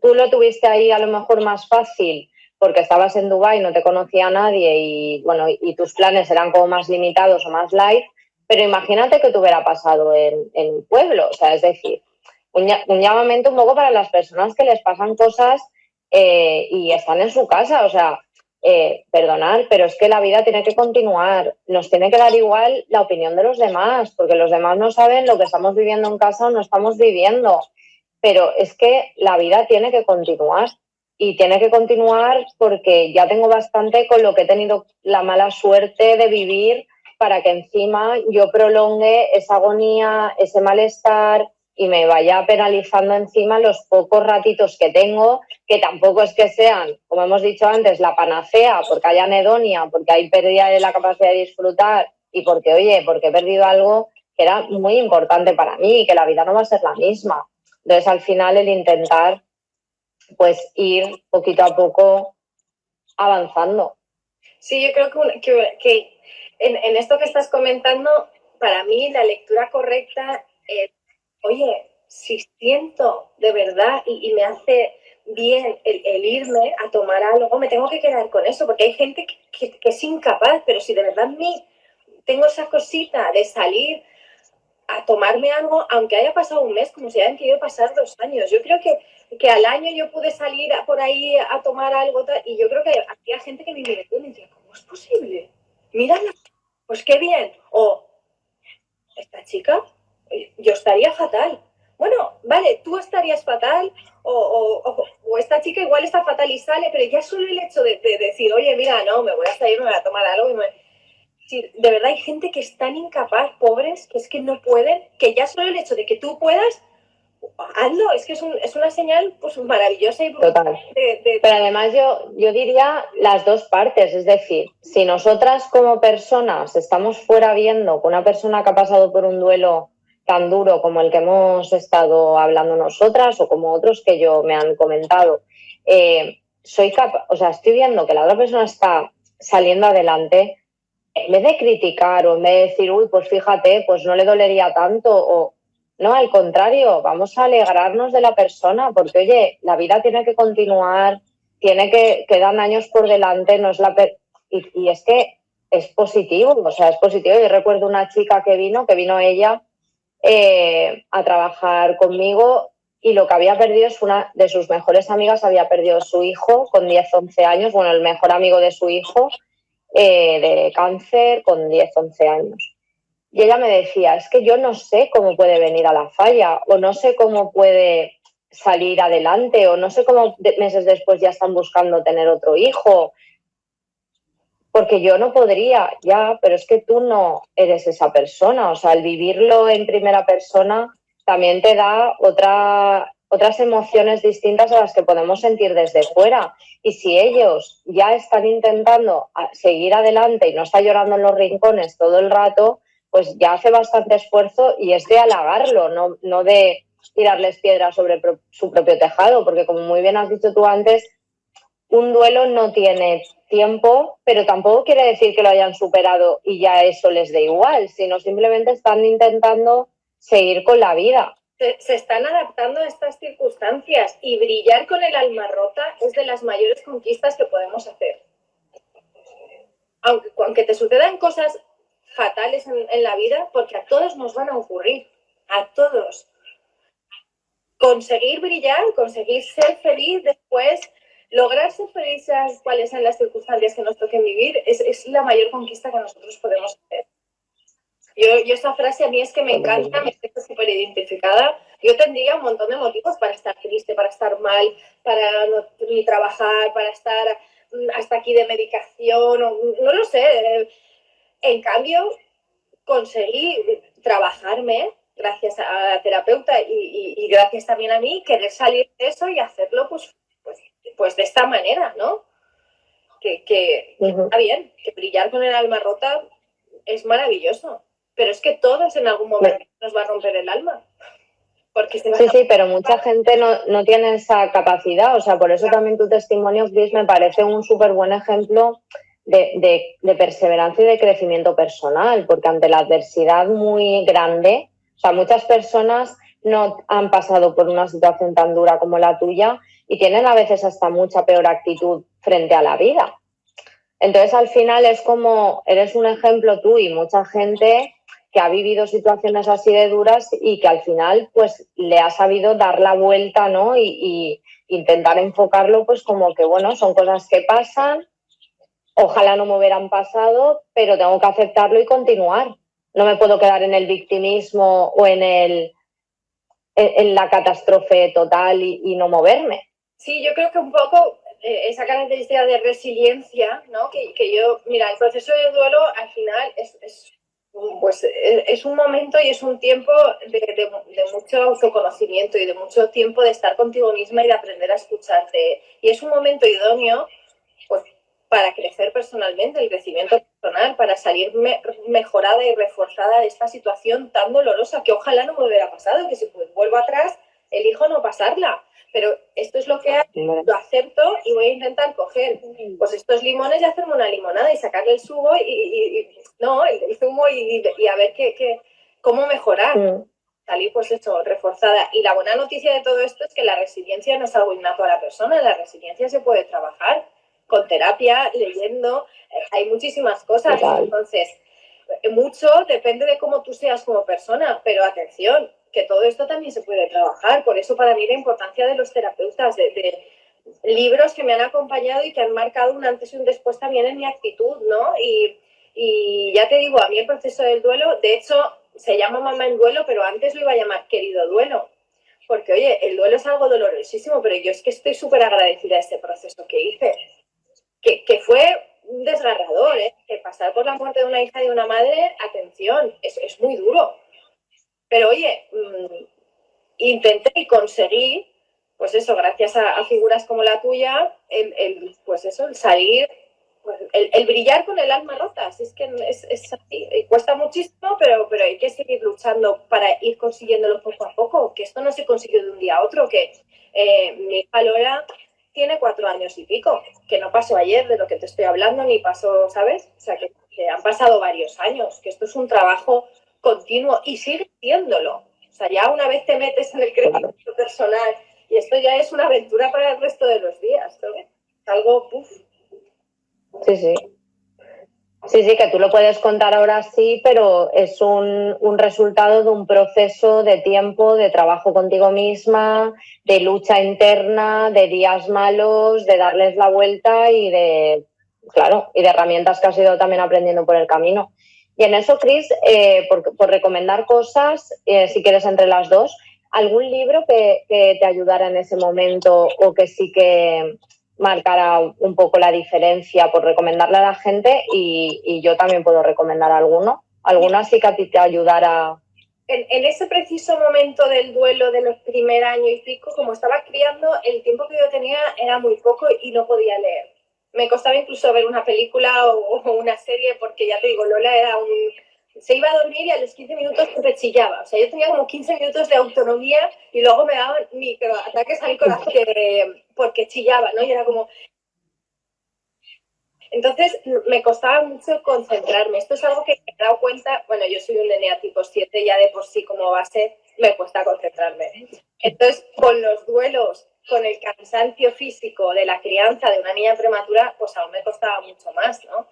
tú lo tuviste ahí a lo mejor más fácil porque estabas en Dubái, no te conocía nadie y, bueno, y tus planes eran como más limitados o más light, pero imagínate que te hubiera pasado en un pueblo. O sea, es decir, un llamamiento un poco para las personas que les pasan cosas y están en su casa. O sea, perdonad, pero es que la vida tiene que continuar. Nos tiene que dar igual la opinión de los demás, porque los demás no saben lo que estamos viviendo en casa o no estamos viviendo. Pero es que la vida tiene que continuar. Y tiene que continuar porque ya tengo bastante con lo que he tenido la mala suerte de vivir para que encima yo prolongue esa agonía, ese malestar y me vaya penalizando encima los pocos ratitos que tengo, que tampoco es que sean, como hemos dicho antes, la panacea, porque hay anedonia, porque hay pérdida de la capacidad de disfrutar y porque he perdido algo que era muy importante para mí y que la vida no va a ser la misma. Entonces, al final, el intentar pues ir poquito a poco avanzando. Sí, yo creo que en esto que estás comentando, para mí la lectura correcta es, oye, si siento de verdad y me hace bien el irme a tomar algo, me tengo que quedar con eso, porque hay gente que es incapaz, pero si de verdad tengo esa cosita de salir a tomarme algo, aunque haya pasado un mes, como si hayan querido pasar 2 años. Yo creo que al año yo pude salir por ahí a tomar algo y yo creo que había gente que me miró y me decía, ¿cómo es posible? Mírala, pues qué bien. O, esta chica, yo estaría fatal. Bueno, vale, tú estarías fatal o esta chica igual está fatal y sale, pero ya solo el hecho de decir, oye, mira, no, me voy a salir, me voy a tomar algo Sí, de verdad hay gente que es tan incapaz, pobres, que es que no pueden, que ya solo el hecho de que tú puedas, hazlo, es que es una señal pues maravillosa y brutal. Total. Pero además yo diría las dos partes, es decir, si nosotras como personas estamos fuera viendo que una persona que ha pasado por un duelo tan duro como el que hemos estado hablando nosotras o como otros que me han comentado, estoy viendo que la otra persona está saliendo adelante, en vez de criticar o en vez de decir, uy, pues fíjate, pues no le dolería tanto o no, al contrario, vamos a alegrarnos de la persona porque, oye, la vida tiene que continuar, quedan años por delante, no es y es que es positivo, o sea, es positivo. Yo recuerdo una chica que vino ella a trabajar conmigo y lo que había perdido es una de sus mejores amigas, había perdido su hijo con 10, 11 años, bueno, el mejor amigo de su hijo, de cáncer con 10, 11 años. Y ella me decía, es que yo no sé cómo puede venir a la falla o no sé cómo puede salir adelante o no sé cómo meses después ya están buscando tener otro hijo, porque yo no podría, ya, pero es que tú no eres esa persona. O sea, el vivirlo en primera persona también te da otras emociones distintas a las que podemos sentir desde fuera. Y si ellos ya están intentando seguir adelante y no está llorando en los rincones todo el rato, pues ya hace bastante esfuerzo y es de halagarlo, no de tirarles piedras sobre su propio tejado, porque como muy bien has dicho tú antes, un duelo no tiene tiempo, pero tampoco quiere decir que lo hayan superado y ya eso les dé igual, sino simplemente están intentando seguir con la vida. Se están adaptando a estas circunstancias y brillar con el alma rota es de las mayores conquistas que podemos hacer. Aunque te sucedan cosas fatales en la vida, porque a todos nos van a ocurrir, a todos. Conseguir brillar, conseguir ser feliz después, lograr ser felices cuáles sean las circunstancias que nos toquen vivir, es la mayor conquista que nosotros podemos hacer. Yo esa frase a mí es que me encanta, me siento súper identificada. Yo tendría un montón de motivos para estar triste, para estar mal, para no ni trabajar, para estar hasta aquí de medicación, no lo sé. En cambio, conseguí trabajarme gracias a la terapeuta y gracias también a mí, querer salir de eso y hacerlo pues de esta manera, ¿no? Que está bien, que brillar con el alma rota es maravilloso. Pero es que todos en algún momento nos va a romper el alma. Porque sí, pero mucha gente no tiene esa capacidad. O sea, por eso también tu testimonio, Cris, me parece un súper buen ejemplo de perseverancia y de crecimiento personal, porque ante la adversidad muy grande, o sea, muchas personas no han pasado por una situación tan dura como la tuya y tienen a veces hasta mucha peor actitud frente a la vida. Entonces, al final es como, eres un ejemplo tú y mucha gente que ha vivido situaciones así de duras y que al final pues le ha sabido dar la vuelta, ¿no? Y intentar enfocarlo pues como que, bueno, son cosas que pasan, ojalá no me hubieran pasado, pero tengo que aceptarlo y continuar. No me puedo quedar en el victimismo o en la catástrofe total y no moverme. Sí, yo creo que un poco esa característica de resiliencia, ¿no? Que yo, mira, el proceso de duelo al final es un momento y es un tiempo de mucho autoconocimiento y de mucho tiempo de estar contigo misma y de aprender a escucharte. Y es un momento idóneo pues, para crecer personalmente, el crecimiento personal, para salir mejorada y reforzada de esta situación tan dolorosa que ojalá no me hubiera pasado, que si vuelvo atrás, elijo no pasarla. Pero esto es lo que hay, lo acepto y voy a intentar coger pues estos limones y hacerme una limonada y sacarle el zumo el zumo y a ver cómo mejorar. Salir pues eso, reforzada. Y la buena noticia de todo esto es que la resiliencia no es algo innato a la persona, la resiliencia se puede trabajar con terapia, leyendo, hay muchísimas cosas. Entonces, mucho depende de cómo tú seas como persona, pero atención, que todo esto también se puede trabajar. Por eso para mí la importancia de los terapeutas, de libros que me han acompañado y que han marcado un antes y un después también en mi actitud, ¿no? Y ya te digo, a mí el proceso del duelo, de hecho, se llama Mamá en Duelo, pero antes lo iba a llamar Querido Duelo. Porque, oye, el duelo es algo dolorosísimo, pero yo es que estoy súper agradecida a este proceso que hice. Que fue un desgarrador, ¿eh? Que pasar por la muerte de una hija y de una madre, atención, es muy duro. Pero oye, intenté y conseguí, pues eso, gracias a figuras como la tuya, el salir, pues el brillar con el alma rota. Así es que es así, y cuesta muchísimo, pero hay que seguir luchando para ir consiguiéndolo poco a poco, que esto no se consigue de un día a otro, que mi hija Lola tiene 4 años y pico, que no pasó ayer de lo que te estoy hablando, ni pasó, ¿sabes? O sea, que han pasado varios años, que esto es un trabajo continuo y sigue siéndolo. O sea, ya una vez te metes en el crecimiento personal y esto ya es una aventura para el resto de los días, ¿no? Algo, ¡puf! Sí, sí. Sí, sí, que tú lo puedes contar ahora sí, pero es un resultado de un proceso de tiempo, de trabajo contigo misma, de lucha interna, de días malos, de darles la vuelta y de herramientas que has ido también aprendiendo por el camino. Y en eso, Cris, por recomendar cosas, si quieres entre las dos, ¿algún libro que te ayudara en ese momento o que sí que marcará un poco la diferencia por recomendarle a la gente y yo también puedo recomendar alguno así que a ti te ayudara? En ese preciso momento del duelo de los primer año y pico, como estaba criando, el tiempo que yo tenía era muy poco y no podía leer. Me costaba incluso ver una película o una serie porque ya te digo, Lola se iba a dormir y a los 15 minutos siempre chillaba. O sea, yo tenía como 15 minutos de autonomía y luego me daban microataques al corazón porque chillaba, ¿no? Y era como, Entonces me costaba mucho concentrarme. Esto es algo que me he dado cuenta, bueno, yo soy un NEA tipo 7, ya de por sí como base me cuesta concentrarme. Entonces, con los duelos, con el cansancio físico de la crianza de una niña prematura, pues aún me costaba mucho más, ¿no?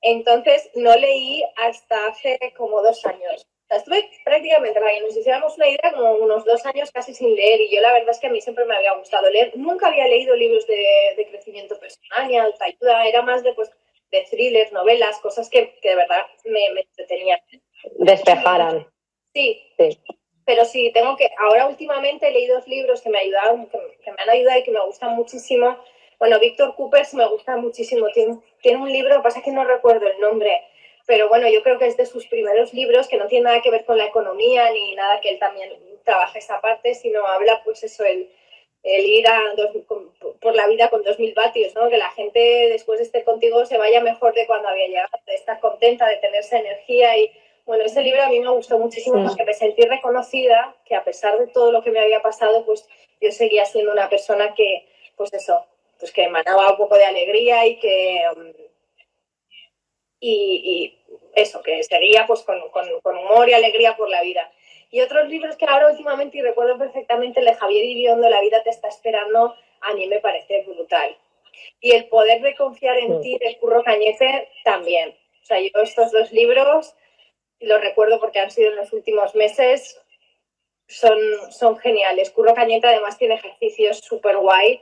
Entonces, no leí hasta hace como 2 años. O sea, estuve prácticamente, para que nos hiciéramos una idea, como unos 2 años casi sin leer. Y yo la verdad es que a mí siempre me había gustado leer. Nunca había leído libros de crecimiento personal ni autoayuda. Era más de, pues, de thrillers, novelas, cosas que de verdad me entretenían. Despejaran. Sí. Pero sí, ahora últimamente he leído 2 libros que me ayudaron, que me han ayudado y que me gustan muchísimo. Bueno, Víctor Coopers me gusta muchísimo. Tiene un libro, lo que pasa es que no recuerdo el nombre, pero bueno, yo creo que es de sus primeros libros, que no tiene nada que ver con la economía ni nada, que él también trabaja esa parte, sino habla, pues eso, el ir por la vida con 2000 vatios, ¿no? Que la gente después de estar contigo se vaya mejor de cuando había llegado, de estar contenta, de tener esa energía. Y bueno, ese libro a mí me gustó muchísimo porque me sentí reconocida, que a pesar de todo lo que me había pasado, pues yo seguía siendo una persona que, pues eso, pues que emanaba un poco de alegría y que y eso, que seguía pues con humor y alegría por la vida. Y otros libros que ahora últimamente, y recuerdo perfectamente, el de Javier Iriondo, La vida te está esperando, a mí me parece brutal. Y El poder de confiar en ti, de Curro Cañete, también. O sea, yo estos 2 libros los recuerdo porque han sido en los últimos meses, son geniales. Curro Cañete además tiene ejercicios súper guay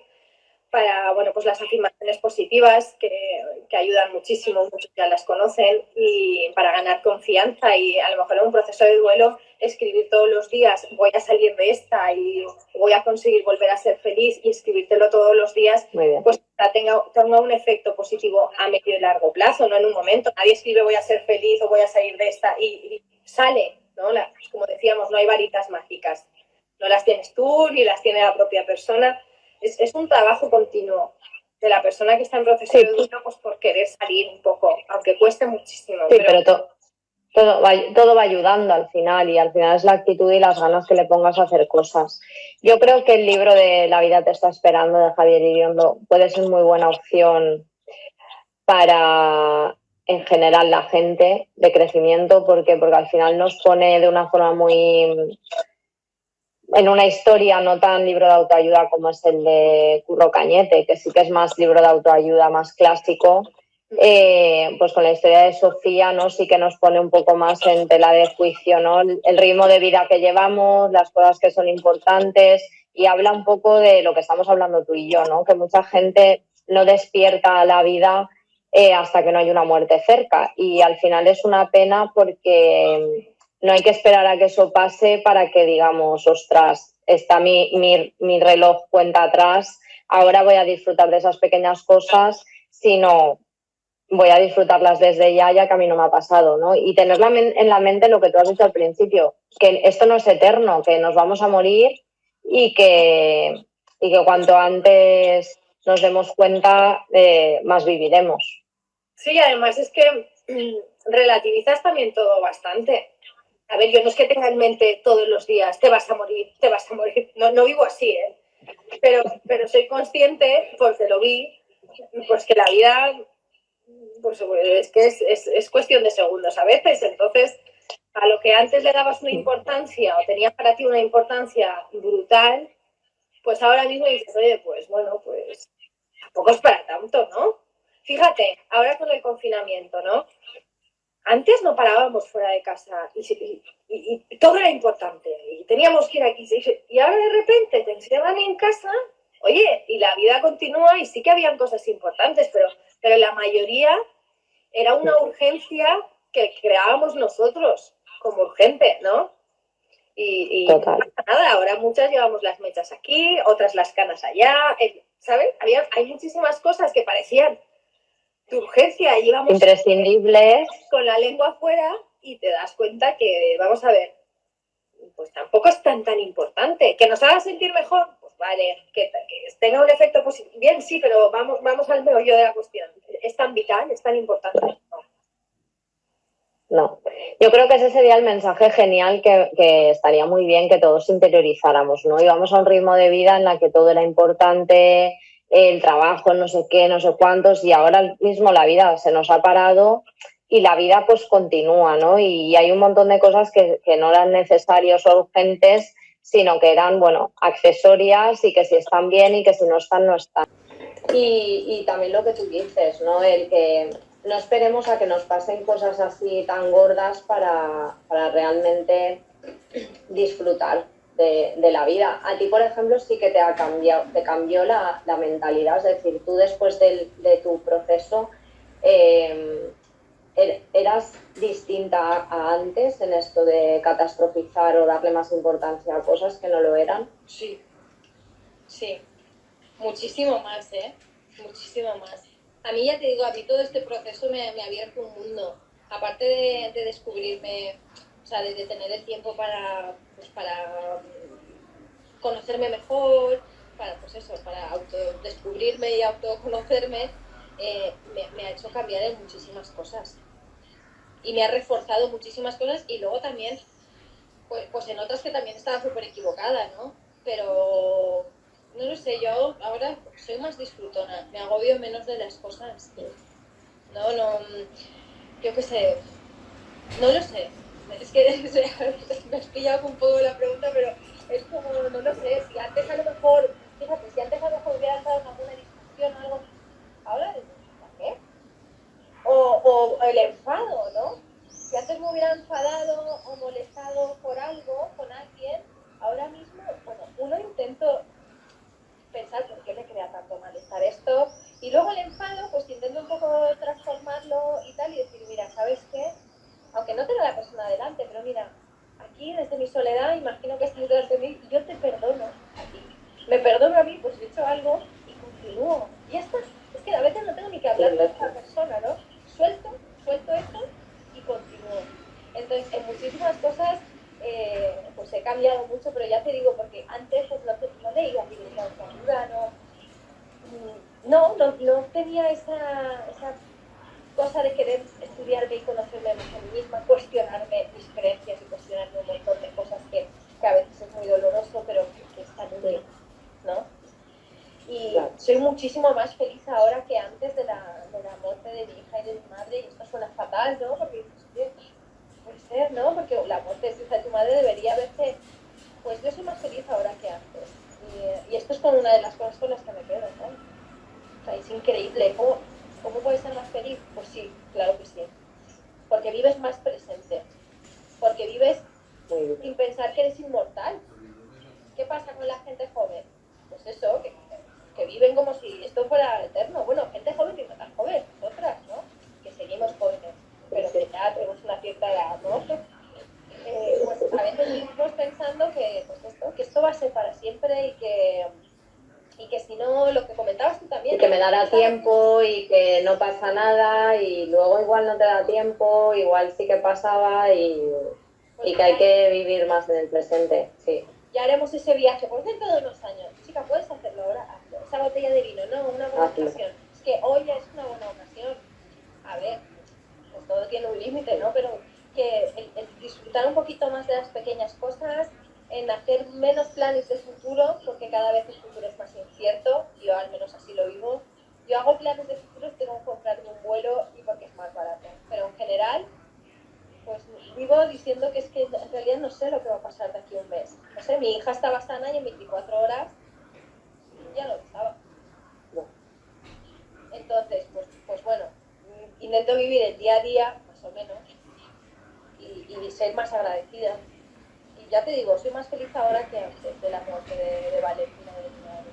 para, bueno, pues las afirmaciones positivas que ayudan muchísimo, muchos ya las conocen, y para ganar confianza. Y a lo mejor en un proceso de duelo, escribir todos los días, voy a salir de esta y voy a conseguir volver a ser feliz, y escribírtelo todos los días, pues tenga un efecto positivo a medio y largo plazo, no en un momento. Nadie escribe voy a ser feliz o voy a salir de esta y sale, ¿no? Como decíamos, no hay varitas mágicas. No las tienes tú ni las tiene la propia persona. Es un trabajo continuo de la persona que está en proceso de duelo, pues por querer salir un poco, aunque cueste muchísimo. Sí, pero todo va ayudando al final, y al final es la actitud y las ganas que le pongas a hacer cosas. Yo creo que el libro de La vida te está esperando, de Javier Iriondo, puede ser muy buena opción para, en general, la gente de crecimiento, porque al final nos pone de una forma muy... en una historia, no tan libro de autoayuda como es el de Curro Cañete, que sí que es más libro de autoayuda, más clásico. Pues con la historia de Sofía, ¿no? Sí que nos pone un poco más en tela de juicio, ¿no? El ritmo de vida que llevamos, las cosas que son importantes, y habla un poco de lo que estamos hablando tú y yo, ¿no? Que mucha gente no despierta a la vida hasta que no hay una muerte cerca, y al final es una pena porque no hay que esperar a que eso pase para que digamos, ostras, está mi reloj cuenta atrás, ahora voy a disfrutar de esas pequeñas cosas, sino voy a disfrutarlas desde ya que a mí no me ha pasado, ¿no? Y tener en la mente lo que tú has dicho al principio, que esto no es eterno, que nos vamos a morir, y que cuanto antes nos demos cuenta, más viviremos. Sí, además es que relativizas también todo bastante. A ver, yo no es que tenga en mente todos los días, te vas a morir, te vas a morir. No vivo así, ¿eh? Pero soy consciente, porque lo vi, pues que la vida, pues es que es cuestión de segundos a veces. Entonces, a lo que antes le dabas una importancia, o tenía para ti una importancia brutal, pues ahora mismo dices, oye, pues bueno, pues tampoco es para tanto, ¿no? Fíjate, ahora con el confinamiento, ¿no? Antes no parábamos fuera de casa y todo era importante y teníamos que ir aquí. Y ahora de repente te encierran en casa, oye, y la vida continúa, y sí que habían cosas importantes, pero la mayoría era una urgencia que creábamos nosotros como urgente, ¿no? Y no pasa nada, ahora muchas llevamos las mechas aquí, otras las canas allá, ¿sabes? Hay muchísimas cosas que parecían de urgencia y íbamos imprescindibles con la lengua afuera, y te das cuenta que, vamos a ver, pues tampoco es tan importante. ¿Que nos haga sentir mejor? Pues vale, que tenga un efecto positivo. Bien, sí, pero vamos al meollo de la cuestión. ¿Es tan vital? ¿Es tan importante? No. Yo creo que ese sería el mensaje genial que estaría muy bien que todos interiorizáramos, ¿no? Íbamos a un ritmo de vida en la que todo era importante, el trabajo, no sé qué, no sé cuántos, y ahora mismo la vida se nos ha parado y la vida pues continúa, ¿no? Y hay un montón de cosas que no eran necesarias o urgentes, sino que eran, bueno, accesorias y que si están bien y que si no están, no están. Y también lo que tú dices, ¿no? El que no esperemos a que nos pasen cosas así tan gordas para realmente disfrutar de la vida. A ti, por ejemplo, sí que te cambió la mentalidad, es decir, tú después de tu proceso eras distinta a antes en esto de catastrofizar o darle más importancia a cosas que no lo eran. Sí, sí, muchísimo más, muchísimo más. A mí, ya te digo, a mí todo este proceso me ha abierto un mundo, aparte de descubrirme, o sea, de tener el tiempo para conocerme mejor, para autodescubrirme y autoconocerme, me ha hecho cambiar en muchísimas cosas. Y me ha reforzado muchísimas cosas, y luego también, pues en otras que también estaba súper equivocada, ¿no? Pero, no lo sé, yo ahora soy más disfrutona, me agobio menos de las cosas. No, yo qué sé, no lo sé. Es que me has pillado un poco la pregunta, pero es como, no lo sé, si antes a lo mejor, fíjate, si antes a lo mejor hubiera estado en alguna discusión o algo, ahora, ¿para qué? O el enfado, ¿no? Si antes me hubiera enfadado o molestado por algo con alguien, ahora mismo, bueno, uno intento pensar por qué me crea tanto malestar esto, y luego el enfado, pues intento un poco transformarlo y tal, y decir, mira, ¿sabes qué? Aunque no tenga la persona delante, pero mira, aquí desde mi soledad, imagino que estás delante de mí, y yo te perdono a ti. Me perdono a mí, pues he hecho algo y continúo. Y ya está. Es que a veces no tengo ni que hablar con esa persona, ¿no? Suelto esto y continúo. Entonces, en muchísimas cosas, pues he cambiado mucho, pero ya te digo, porque antes pues no leía libros de autoayuda, no tenía esa cosa de querer estudiarme y conocerme más a mí misma, cuestionarme mis creencias y cuestionarme un montón de cosas que a veces es muy doloroso, pero que es tan útil, ¿no? Y claro, soy muchísimo más feliz ahora que antes de la muerte de mi hija y de mi madre, y esto suena fatal, ¿no? Porque puede ser, ¿no? Porque la muerte de su hija y tu madre debería verse, pues yo soy más feliz ahora que antes. Y esto es como una de las cosas con las que me quedo, ¿no? O sea, es increíble. ¿Cómo puedes ser más feliz? Pues sí, claro que sí. Porque vives más presente. Porque vives sin pensar que eres inmortal. ¿Qué pasa con la gente joven? Pues eso, que viven como si esto fuera eterno. Bueno, gente joven y no tan joven, nosotras, ¿no? Que seguimos jóvenes, pero que ya tenemos una cierta edad, ¿no? Pues a veces vivimos pensando que, pues que esto va a ser para siempre y que si no, lo que comentabas tú también. Y que me dará tiempo y que no pasa nada y luego igual no te da tiempo, igual sí que pasaba y que hay que vivir más en el presente, sí. Ya haremos ese viaje, por dentro de unos años. Chica, puedes hacerlo ahora, hazlo. Esa botella de vino, no, una buena ocasión. Es que hoy ya es una buena ocasión. A ver, pues todo tiene un límite, ¿no? Pero que el disfrutar un poquito más de las pequeñas cosas, en hacer menos planes de futuro, porque cada vez el futuro es más incierto, yo al menos así lo vivo. Yo hago planes de futuro, tengo que comprarme un vuelo y porque es más barato. Pero en general, pues vivo diciendo que es que en realidad no sé lo que va a pasar de aquí a un mes. No sé, mi hija estaba sana y en 24 horas ya no estaba. Entonces, pues bueno, intento vivir el día a día, más o menos, y ser más agradecida. Y ya te digo, soy más feliz ahora que antes de la muerte de Valentina de mi madre.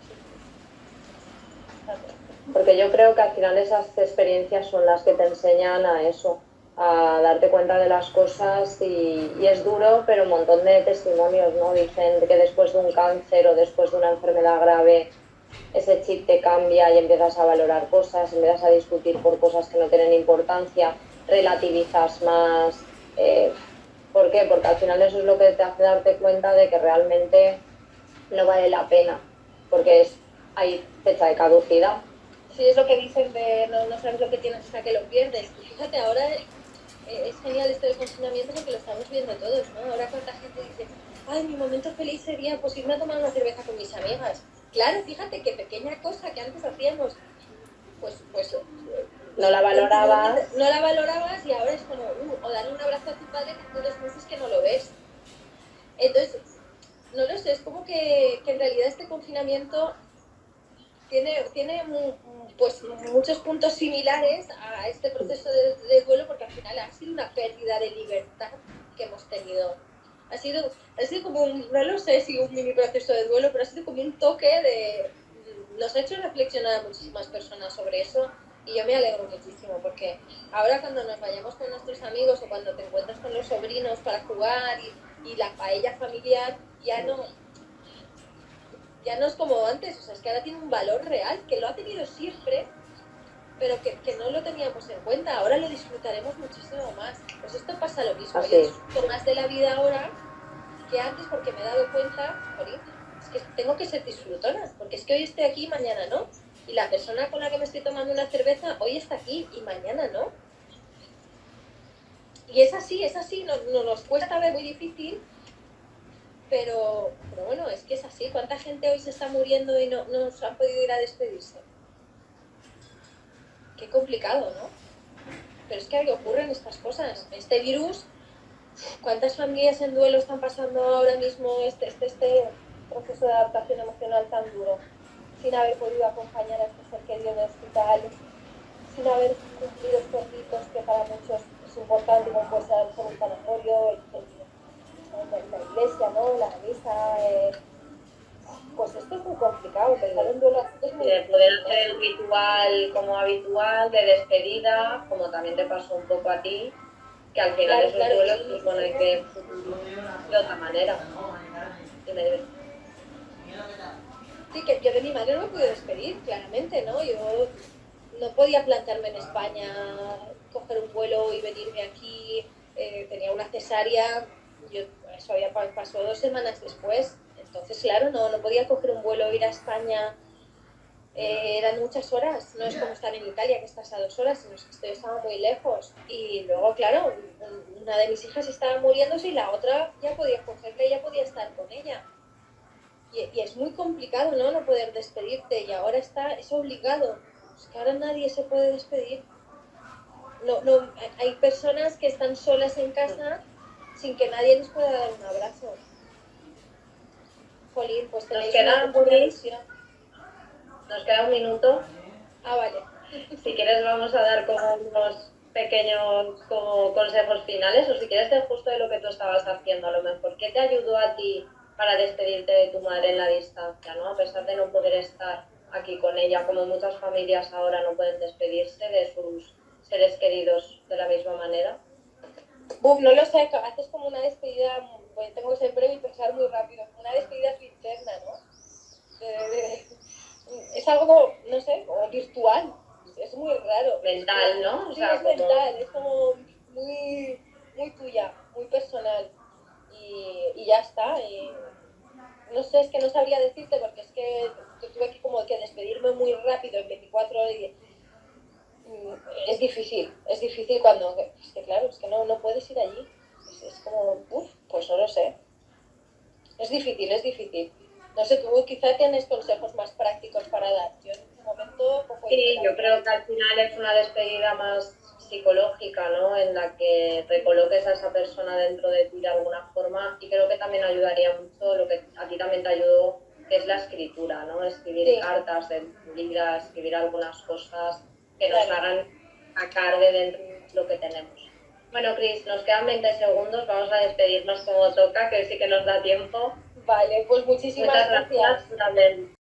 Porque yo creo que al final esas experiencias son las que te enseñan a eso, a darte cuenta de las cosas y es duro, pero un montón de testimonios, ¿no? Dicen que después de un cáncer o después de una enfermedad grave ese chip te cambia y empiezas a valorar cosas, empiezas a discutir por cosas que no tienen importancia, relativizas más. ¿Por qué? Porque al final eso es lo que te hace darte cuenta de que realmente no vale la pena, porque hay fecha de caducidad. Sí, es lo que dicen de no sabes lo que tienes hasta que lo pierdes. Y fíjate, ahora es genial esto del confinamiento porque lo estamos viendo todos, ¿no? Ahora cuánta gente dice, ay, mi momento feliz sería pues irme a tomar una cerveza con mis amigas. claro, fíjate qué pequeña cosa que antes hacíamos, pues No la valorabas. no la valorabas y ahora es como, o darle un abrazo a tu padre que hace 2 meses que no lo ves. Entonces, no lo sé, es como que en realidad este confinamiento tiene pues muchos puntos similares a este proceso de duelo, porque al final ha sido una pérdida de libertad que hemos tenido. Ha sido como no lo sé si un mini proceso de duelo, pero ha sido como un toque nos ha hecho reflexionar a muchísimas personas sobre eso, y yo me alegro muchísimo, porque ahora cuando nos vayamos con nuestros amigos o cuando te encuentras con los sobrinos para jugar y la paella familiar, ya no es como antes, o sea, es que ahora tiene un valor real, que lo ha tenido siempre, pero que no lo teníamos en cuenta. Ahora lo disfrutaremos muchísimo más. Pues esto pasa lo mismo. Así Yo es. disfruto más de la vida ahora que antes, porque me he dado cuenta, jolín, es que tengo que ser disfrutona, porque es que hoy estoy aquí y mañana no. Y la persona con la que me estoy tomando una cerveza hoy está aquí y mañana no. Y es así, nos cuesta ver muy difícil, pero bueno, es que es así. ¿Cuánta gente hoy se está muriendo y no se han podido ir a despedirse? Qué complicado, ¿no? Pero es que ocurren estas cosas. Este virus, ¿cuántas familias en duelo están pasando ahora mismo este proceso de adaptación emocional tan duro? Sin haber podido acompañar a este ser querido en el hospital, sin haber cumplido estos ritos que para muchos es importante, como puede ser por un tanatorio, la iglesia, ¿no? La misa. Pues esto es muy complicado, pensar en duelo así es muy De poder hacer el ritual como habitual de despedida, como también te pasó un poco a ti, que al final esos duelos, pues bueno, hay que de otra manera. Sí, que yo de mi madre no me pude despedir, claramente, ¿no? Yo no podía plantarme en España, coger un vuelo y venirme aquí. Tenía una cesárea, eso pasó 2 semanas después. Entonces, claro, no podía coger un vuelo, ir a España. Eran muchas horas, no es como estar en Italia, que estás a 2 horas, sino que estaba muy lejos. Y luego, claro, una de mis hijas estaba muriéndose y la otra ya podía cogerla y ya podía estar con ella. Y es muy complicado, ¿no? No poder despedirte, y ahora es obligado. Es que ahora nadie se puede despedir. Hay personas que están solas en casa sin que nadie les pueda dar un abrazo. Jolín, pues tenéis una buena visión. Nos queda un minuto. Ah, vale. Si quieres vamos a dar como unos pequeños como consejos finales, o si quieres ser justo de lo que tú estabas haciendo a lo mejor. ¿Qué te ayudó a ti para despedirte de tu madre en la distancia, ¿no? A pesar de no poder estar aquí con ella, como muchas familias ahora no pueden despedirse de sus seres queridos de la misma manera? No lo sé, haces como una despedida, pues tengo que ser breve y pensar muy rápido, una despedida interna, ¿no? Es algo, no sé, como virtual, es muy raro. Mental, ¿no? Sí, es mental, es como muy, muy tuya, muy personal, y ya está. Y no sé, es que no sabría decirte, porque es que tuve que como que despedirme muy rápido en 24 horas y es difícil cuando, es que claro, es que no puedes ir allí, es como, pues no lo sé, es difícil. No sé, tú quizá tienes consejos más prácticos para dar. Yo en este momento poco. Sí, yo creo que al final es una despedida más psicológica, ¿no? En la que recoloques a esa persona dentro de ti de alguna forma, y creo que también ayudaría mucho lo que a ti también te ayudó, que es la escritura, ¿no? Escribir cartas de vida, escribir algunas cosas que nos hagan sacar de dentro lo que tenemos. Bueno, Cris, nos quedan 20 segundos, vamos a despedirnos como toca, que sí que nos da tiempo. Vale, pues muchísimas gracias. También